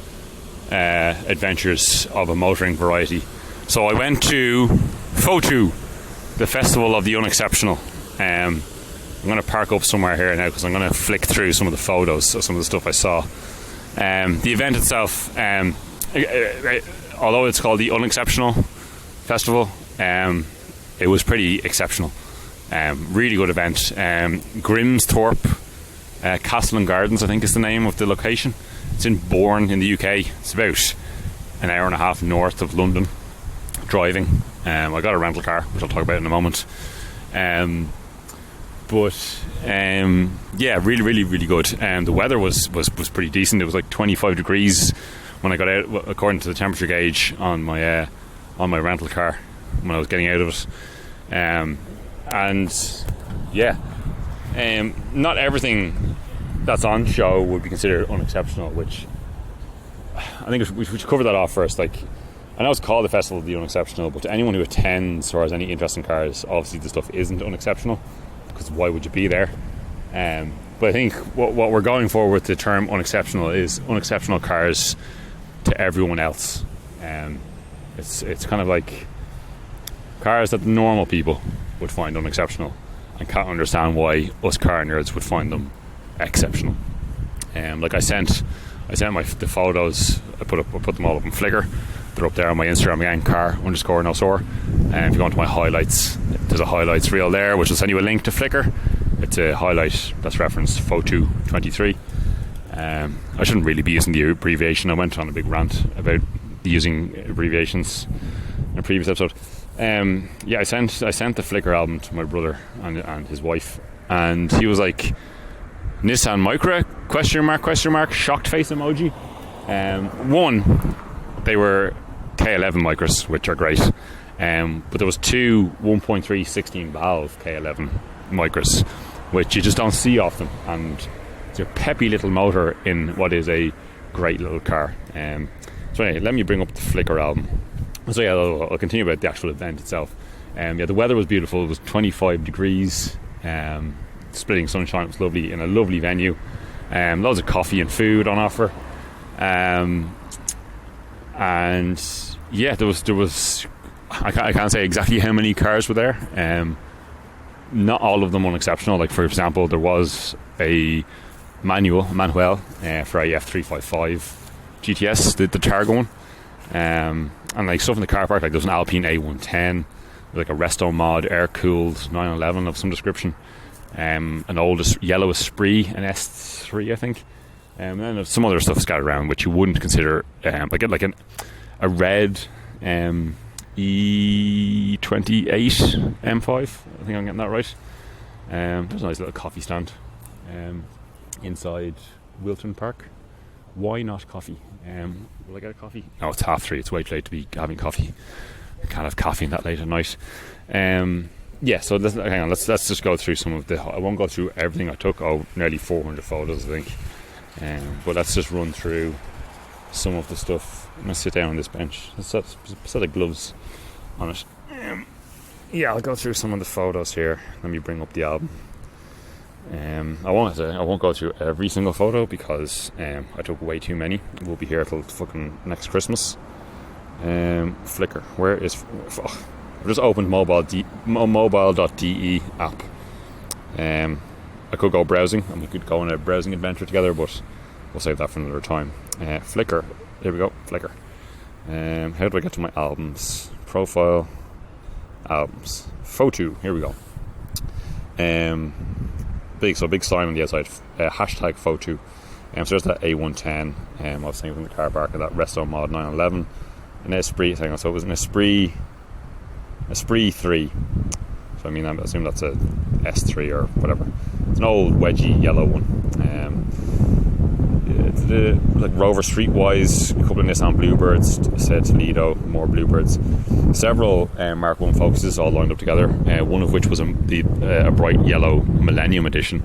adventures of a motoring variety. So I went to FOTU, the Festival of the Unexceptional, I'm going to park up somewhere here now because I'm going to flick through some of the photos of some of the stuff I saw. The event itself, although it's called the Unexceptional Festival, it was pretty exceptional. Really good event. Grimsthorpe Castle and Gardens, I think is the name of the location. It's in Bourne in the UK. It's about an hour and a half north of London driving. I got a rental car, which I'll talk about in a moment. Yeah, really good. The weather was pretty decent. It was like 25 degrees when I got out, according to the temperature gauge on my rental car when I was getting out of it. Not everything that's on show would be considered unexceptional, which I think we should cover that off first. Like, I know it's called the Festival of the Unexceptional, but to anyone who attends or has any interest in cars, obviously the stuff isn't unexceptional, because why would you be there? But I think what we're going for with the term unexceptional is unexceptional cars to everyone else. It's kind of like cars that normal people would find unexceptional and can't understand why us car nerds would find them exceptional. Like I sent the photos. I put them all up on Flickr. They're up there on my Instagram again, car_Carnosaur. And if you go into my highlights, there's a highlights reel there, which will send you a link to Flickr. It's a highlight that's referenced FOTU 23. I shouldn't really be using the abbreviation. I went on a big rant about using abbreviations in a previous episode. I sent the Flickr album to my brother and his wife, and he was like, Nissan Micra ? Shocked face emoji. One, they were K11 Micras, which are great, but there was two 1.3 16 valve K11 Micras, which you just don't see often, and it's a peppy little motor in what is a great little car. So anyway, let me bring up the Flickr album. So yeah, I'll continue about the actual event itself. The weather was beautiful. It was 25 degrees, splitting sunshine. It was lovely, in a lovely venue. Loads of coffee and food on offer. And yeah, there was I can't say exactly how many cars were there. Not all of them unexceptional. Like, for example, there was a Manuel for a F355 GTS, the Targa one. And like stuff in the car park, like there's an Alpine A110, like a Resto Mod air-cooled 911 of some description, an old yellow Esprit, an S3 I think, and then there's some other stuff scattered around which you wouldn't consider, like a red E28 M5, I think I'm getting that right. There's a nice little coffee stand inside Wilton Park. Why not coffee? Will I get a coffee? No, it's 3:30. It's way too late to be having coffee. I can't have caffeine that late at night. So hang on. Let's just go through some of the. I won't go through everything I took. Nearly 400 photos, I think. But let's just run through some of the stuff. I'm gonna sit down on this bench. Let's set of gloves on it. I'll go through some of the photos here. Let me bring up the album. I won't go through every single photo because I took way too many. We'll be here till fucking next Christmas. Flickr, where is? I've just opened mobile.de app. I could go browsing and we could go on a browsing adventure together, but we'll save that for another time. Flickr, there we go. Flickr. How do I get to my albums? Profile, albums, FOTU. Here we go. Big sign on the outside, hashtag FOTU. So there's that A110, I was saying from the car park, of that Resto Mod 911, an Esprit thing. So it was an Esprit 3. So I mean, I assume that's a S3 or whatever. It's an old wedgy yellow one. Like Rover Streetwise, a couple of Nissan Bluebirds, said Toledo, more Bluebirds. Several Mark 1 Focuses all lined up together, one of which was a bright yellow Millennium Edition.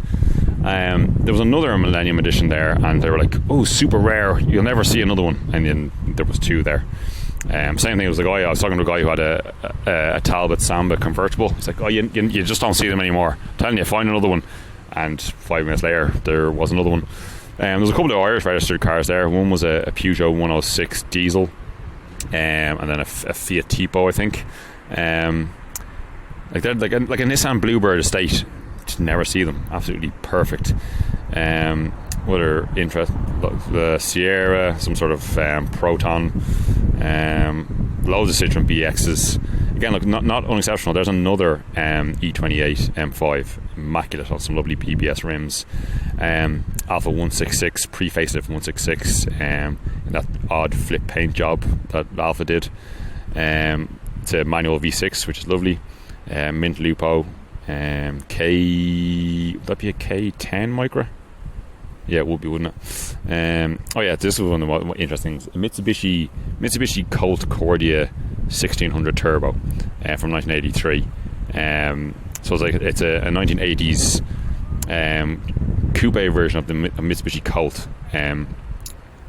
There was another Millennium Edition there, and they were like, oh, super rare, you'll never see another one. And then there was two there. Same thing, it was a guy, I was talking to a guy who had a Talbot Samba convertible. He's like, oh, you just don't see them anymore. I'm telling you, find another one. And 5 minutes later, there was another one. There was a couple of Irish registered cars there. One was a Peugeot 106 diesel, and then a Fiat Tipo, I think. Like a Nissan Bluebird estate never see them. Absolutely perfect. What are interest? The Sierra, some sort of Proton, loads of Citroen BXs. Again, look, not unexceptional. There's another E28 M5, immaculate on some lovely PBS rims. Alpha 166, pre-facelift 166, in that odd flip paint job that Alpha did. It's a manual V6, which is lovely. Mint Lupo, would that be a K10 Micra? Yeah, it would be, wouldn't it? This was one of the more interesting things. Mitsubishi Colt Cordia 1600 Turbo from 1983. So it's a 1980s coupe version of the Mitsubishi Colt.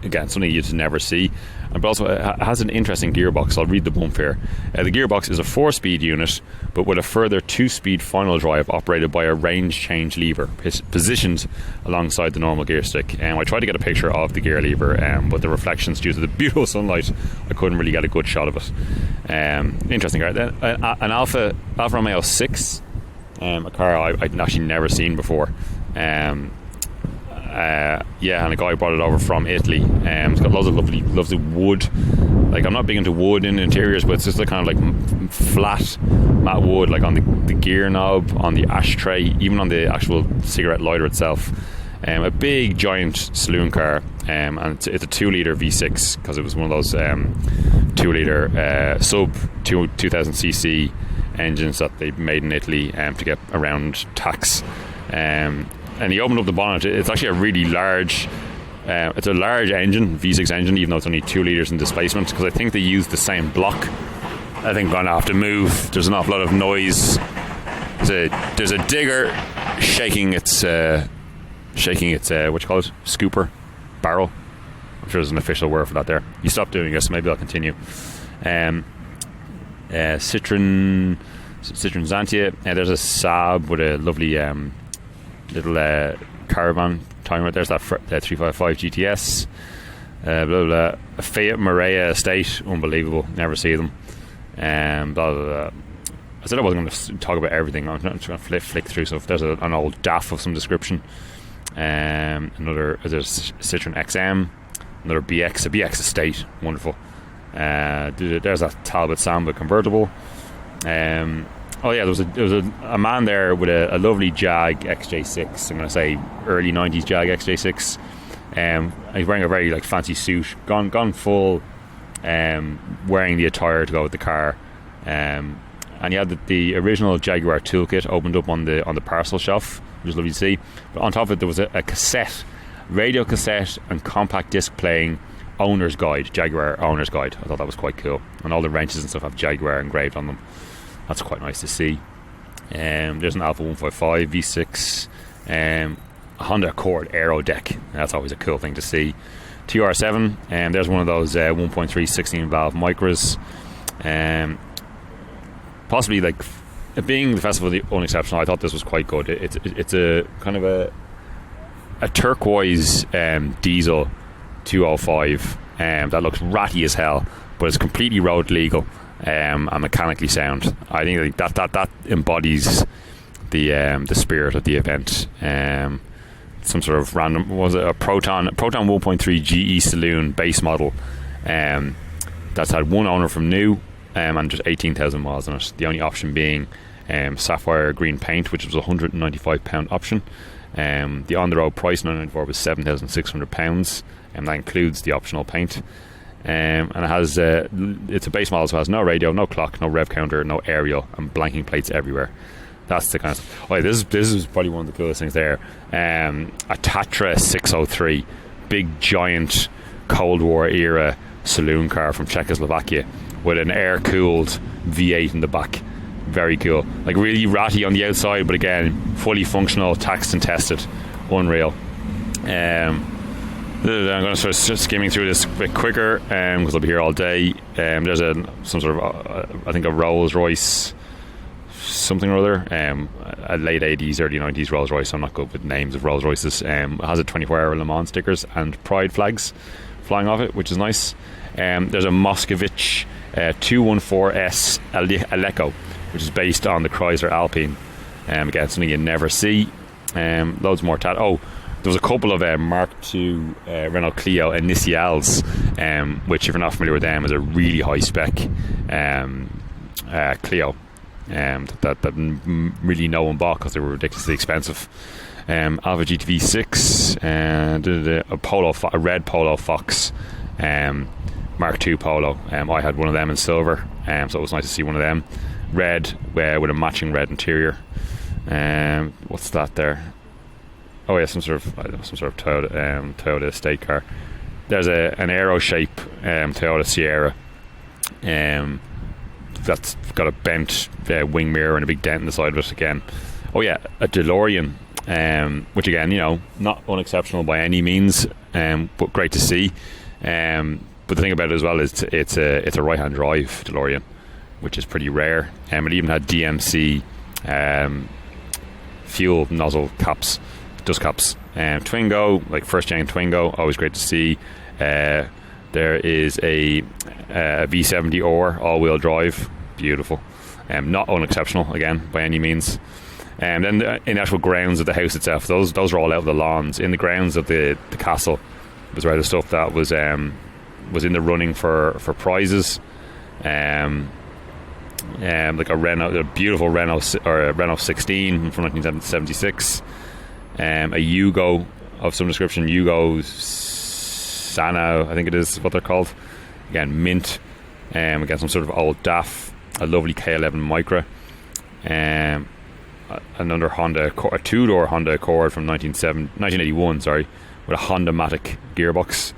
Again, something you just never see. But also it has an interesting gearbox. I'll read the bump here. The gearbox is a 4-speed unit, but with a further 2-speed final drive operated by a range change lever positioned alongside the normal gear stick. I tried to get a picture of the gear lever, but the reflections due to the beautiful sunlight, I couldn't really get a good shot of it. Interesting car. An Alfa Romeo 6, a car I'd actually never seen before. And a guy brought it over from Italy. It's got loads of wood. Like, I'm not big into wood in interiors, but it's just like kind of like flat matte wood, like on the gear knob, on the ashtray, even on the actual cigarette lighter itself. A big giant saloon car, and it's a 2-litre V6 because it was one of those 2-litre sub 2000cc engines that they made in Italy to get around tax. And he opened up the bonnet. It's actually a really large, it's a large engine, V6 engine, even though it's only 2 litres in displacement, because I think they use the same block. I think I'm going to have to move. There's an awful lot of noise. There's a digger shaking its what you call it, scooper barrel. I'm sure there's an official word for that there. You stop doing this, maybe I'll continue. Citroen Xantia. There's a Saab with a lovely little caravan timer. There's that 355 GTS. Blah, blah, blah. A Fiat Marea estate, unbelievable. Never see them. Blah, blah, blah. I said I wasn't going to talk about everything. I'm just going to flick through stuff. There's an old DAF of some description. There's Citroen XM, another a BX estate, wonderful. There's a Talbot Samba convertible. There was a man there with a lovely Jag XJ6. I'm going to say early 90s Jag XJ6. He's wearing a very fancy suit, gone full, wearing the attire to go with the car. And he had the original Jaguar toolkit opened up on the parcel shelf, which was lovely to see. But on top of it, there was a cassette, radio cassette, and compact disc playing owner's guide, Jaguar owner's guide. I thought that was quite cool. And all the wrenches and stuff have Jaguar engraved on them. That's quite nice to see. There's an Alpha 155 V6, a Honda Accord Aero deck. That's always a cool thing to see. TR7, there's one of those 1.3 16 valve micras. Possibly being the festival the unexceptional, I thought this was quite good. It's a kind of a turquoise diesel 205 that looks ratty as hell, but it's completely road legal. And mechanically sound. I think that embodies the spirit of the event. Some sort of random, was it a Proton 1.3 GE Saloon base model that's had one owner from new and just 18,000 miles on it. The only option being sapphire green paint, which was a £195 option. The on the road price 994 was £7,600, and that includes the optional paint. And it has it's a base model, so it has no radio, no clock, no rev counter, no aerial, and blanking plates everywhere. That's the kind of stuff. This is probably one of the coolest things there. A Tatra 603, big giant Cold War era saloon car from Czechoslovakia with an air cooled V8 in the back. Very cool. Really ratty on the outside, but again fully functional, taxed and tested. Unreal. I'm going to start skimming through this a bit quicker because I'll be here all day. There's some sort of I think a Rolls Royce something or other, a late 80s early 90s Rolls Royce. I'm not good with names of Rolls Royces. It has a 24-hour Le Mans stickers and pride flags flying off it, which is nice. There's a Moscovich 214S Aleco, which is based on the Chrysler Alpine. Again, something you never see. Loads more there was a couple of Mark II Renault Clio Initials, which, if you're not familiar with them, is a really high spec Clio that really no one bought because they were ridiculously expensive. Alfa GTV6, a red Polo Fox, Mark II Polo. I had one of them in silver, so it was nice to see one of them. Red with a matching red interior. What's that there? Oh yeah, some sort of Toyota estate car. There's an Aero Shape Toyota Sierra. That's got a bent wing mirror and a big dent in the side of it again. Oh yeah, a DeLorean, which again, not unexceptional by any means, but great to see. But the thing about it as well is it's a right-hand drive DeLorean, which is pretty rare. It even had DMC fuel nozzle caps, dust caps. Twingo, like first gen Twingo, always great to see. There is a V70 or all-wheel drive, beautiful. Not unexceptional again by any means. And then in the actual grounds of the house itself, those are all out of the lawns. In the grounds of the castle was where the stuff that was in the running for prizes. Like a beautiful Renault 16 from 1976. A Yugo of some description, Yugo Sano, I think it is what they're called. Again, mint. Again, some sort of old DAF. A lovely K11 Micra. Another Honda, a two-door Honda Accord from 1981, with a Honda Matic gearbox.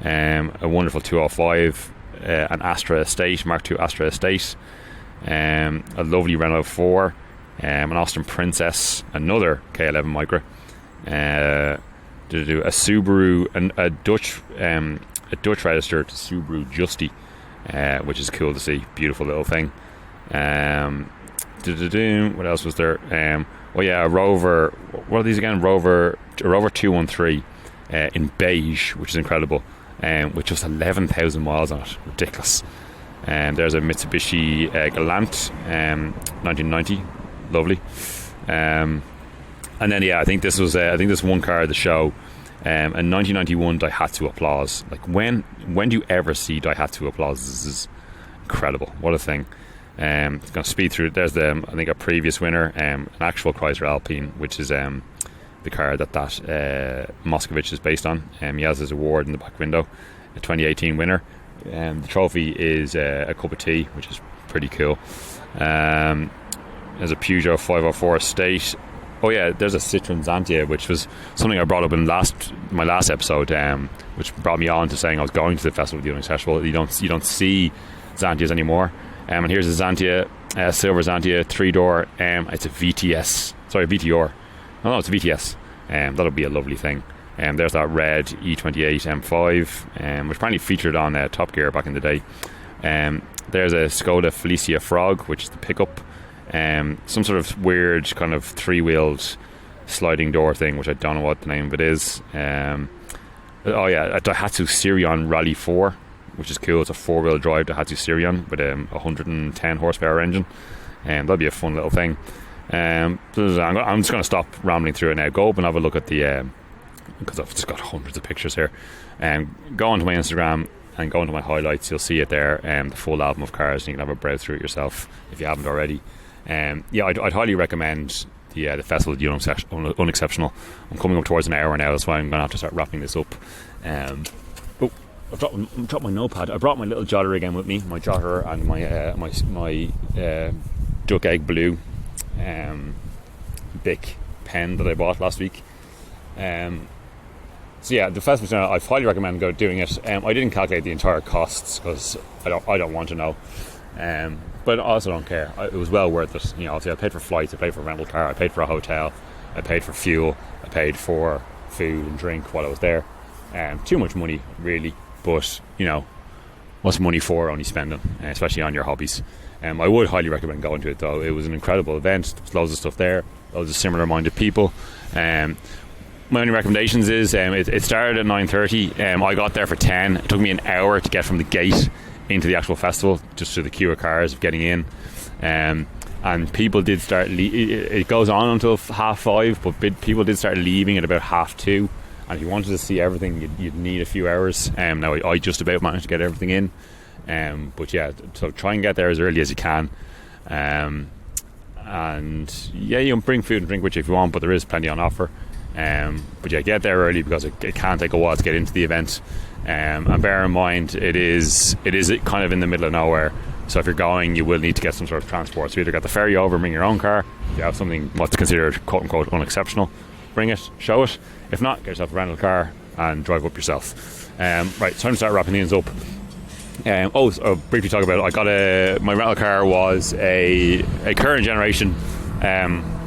A wonderful 205. An Astra Estate, Mark II Astra Estate. A lovely Renault 4. An Austin Princess. Another K11 Micra. A Subaru, a Dutch registered Subaru Justy, which is cool to see. Beautiful little thing. What else was there? A Rover. What are these again? A Rover 213 in beige, which is incredible. With just 11,000 miles on it, ridiculous. There's a Mitsubishi Galant, 1990, lovely. And then I think this one car at the show, a 1991 Daihatsu Applause. Like when do you ever see Daihatsu Applause? This is incredible. What a thing. Going to speed through. There's I think a previous winner, an actual Chrysler Alpine, which is the car that Moscovich is based on. He has his award in the back window. A 2018 winner. The trophy is a cup of tea, which is pretty cool. There's a Peugeot 504 Estate. Oh yeah, there's a Citroen Xantia, which was something I brought up in my last episode, which brought me on to saying I was going to the festival with the Unaccessible. You don't see Xantias anymore. And here's a Xantia, silver Xantia, 3-door. It's a VTR. No, it's a VTS. That'll be a lovely thing. There's that red E28 M5, which apparently featured on Top Gear back in the day. There's a Skoda Felicia Frog, which is the pickup. Some sort of weird kind of 3-wheeled sliding door thing, which I don't know what the name of it is. A Daihatsu Sirion Rally 4, which is cool. It's a 4-wheel drive Daihatsu Sirion with a 110 horsepower engine. That'll be a fun little thing. I'm just going to stop rambling through it now. Go up and have a look at the because I've just got hundreds of pictures here. Go onto my Instagram and go into my highlights. You'll see it there, the full album of cars, and you can have a browse through it yourself if you haven't already. I'd highly recommend the festival of the Unexceptional. I'm coming up towards an hour now, that's why I'm going to have to start wrapping this up. I've dropped my notepad. I brought my little jotter again with me, my jotter and my duck egg blue Bic pen that I bought last week. The festival, I highly recommend doing it. I didn't calculate the entire costs because I don't want to know. But I also don't care. It was well worth it. Obviously I paid for flights, I paid for a rental car, I paid for a hotel, I paid for fuel, I paid for food and drink while I was there. Too much money, really. But what's money for? Only spending, especially on your hobbies. I would highly recommend going to it though. It was an incredible event. There was loads of stuff there, loads of similar minded people. My only recommendations is it started at 9:30. I got there for 10. It took me an hour to get from the gate into the actual festival, just through the queue of cars of getting in. And and people did start it goes on until 5:30, but people did start leaving at about 2:30, and if you wanted to see everything, you'd need a few hours. Now I just about managed to get everything in, but yeah, so try and get there as early as you can. And yeah, you can bring food and drink with you if you want, but there is plenty on offer. But yeah, get there early, because it can take a while to get into the event. And bear in mind, it is kind of in the middle of nowhere, so if you're going, you will need to get some sort of transport. So either get the ferry over, bring your own car. If you have something what's considered quote unquote unexceptional, bring it, show it. If not, get yourself a rental car and drive up yourself. Right, it's time to start wrapping things up. So briefly talk about it. I got my rental car was a current generation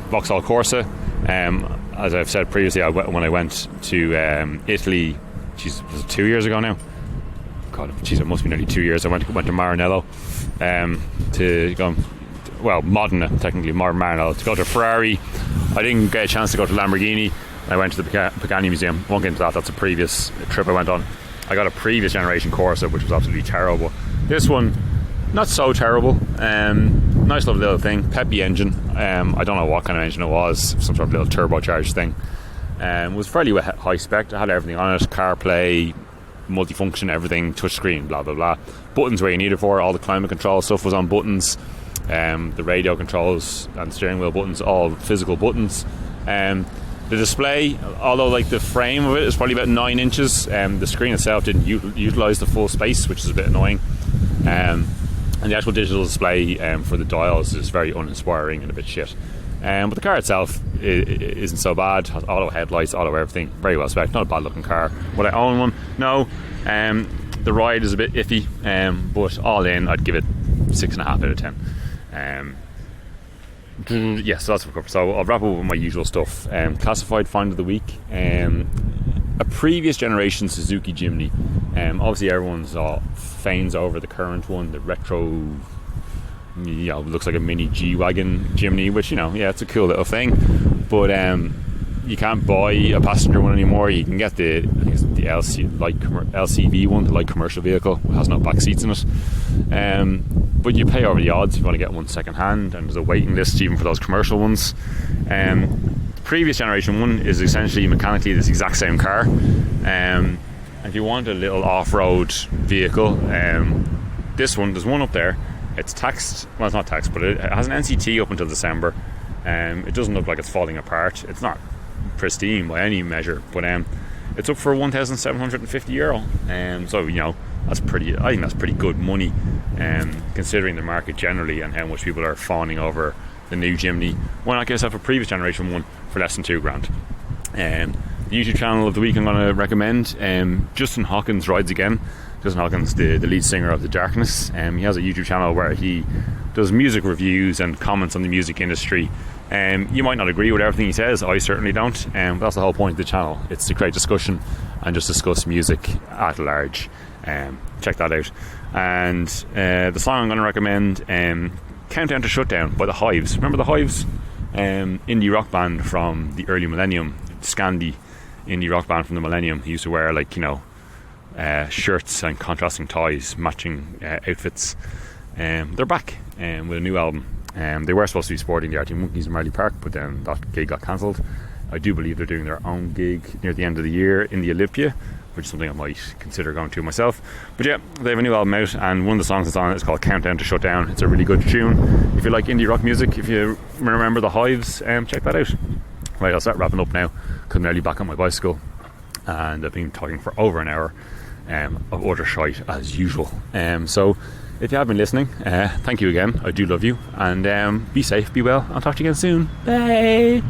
Vauxhall Corsa. As I've said previously, when I went to Italy, was it 2 years ago now? God, it must be nearly 2 years. I went to Maranello to go, Modena, technically, Maranello, to go to Ferrari. I didn't get a chance to go to Lamborghini. I went to the Pagani Museum. Won't get into that. That's a previous trip I went on. I got a previous generation Corsa, which was absolutely terrible. This one, not so terrible. Nice little thing. Peppy engine. I don't know what kind of engine it was. Some sort of little turbocharged thing. It was fairly high spec. I had everything on it. CarPlay, multifunction, everything, touchscreen, blah blah blah. Buttons where you need it for. All the climate control stuff was on buttons. The radio controls and steering wheel buttons, all physical buttons. The display, although like the frame of it is probably about 9 inches, the screen itself didn't utilise the full space, which is a bit annoying. And the actual digital display for the dials is very uninspiring and a bit shit. But the car itself isn't so bad. Has auto headlights, auto everything, very well spec. Not a bad looking car. Would I own one? No. The ride is a bit iffy, but all in, I'd give it 6.5 out of 10. Yeah, so that's what cover. So I'll wrap up with my usual stuff. Classified find of the week. A previous generation Suzuki Jimny. Obviously everyone's fanes over the current one, the retro, looks like a mini G-Wagon Jimny, which, it's a cool little thing. But you can't buy a passenger one anymore. You can get the LCV one, the light commercial vehicle. It has no back seats in it. But you pay over the odds if you want to get one second hand, and there's a waiting list even for those commercial ones. The previous generation one is essentially mechanically this exact same car. If you want a little off-road vehicle, this one, there's one up there. It's taxed, well, it's not taxed, but it has an NCT up until December. It doesn't look like it's falling apart. It's not pristine by any measure, but it's up for €1,750. So that's pretty. I think that's pretty good money, considering the market generally and how much people are fawning over the new Jimny. Why not get yourself a previous generation one for less than £2,000? The YouTube channel of the week I'm going to recommend, Justin Hawkins Rides Again. Justin Hawkins, the lead singer of The Darkness. He has a YouTube channel where he does music reviews and comments on the music industry. You might not agree with everything he says. I certainly don't. But that's the whole point of the channel. It's to create discussion and just discuss music at large. Check that out. And the song I'm going to recommend, Countdown to Shutdown by The Hives. Remember The Hives? Indie rock band from the early millennium. Scandi indie rock band from the millennium. He used to wear shirts and contrasting ties, matching outfits. They're back with a new album. They were supposed to be supporting the Arctic Monkeys in Marley Park, but then that gig got cancelled. I do believe they're doing their own gig near the end of the year in the Olympia, which is something I might consider going to myself. But yeah, they have a new album out, and one of the songs that's on it is called Countdown to Shutdown. It's a really good tune. If you like indie rock music, if you remember The Hives, check that out. Right, I'll start wrapping up now, because I'm nearly back on my bicycle, and I've been talking for over an hour of utter shite as usual. So if you have been listening, thank you again. I do love you, and be safe, be well. I'll talk to you again soon. Bye.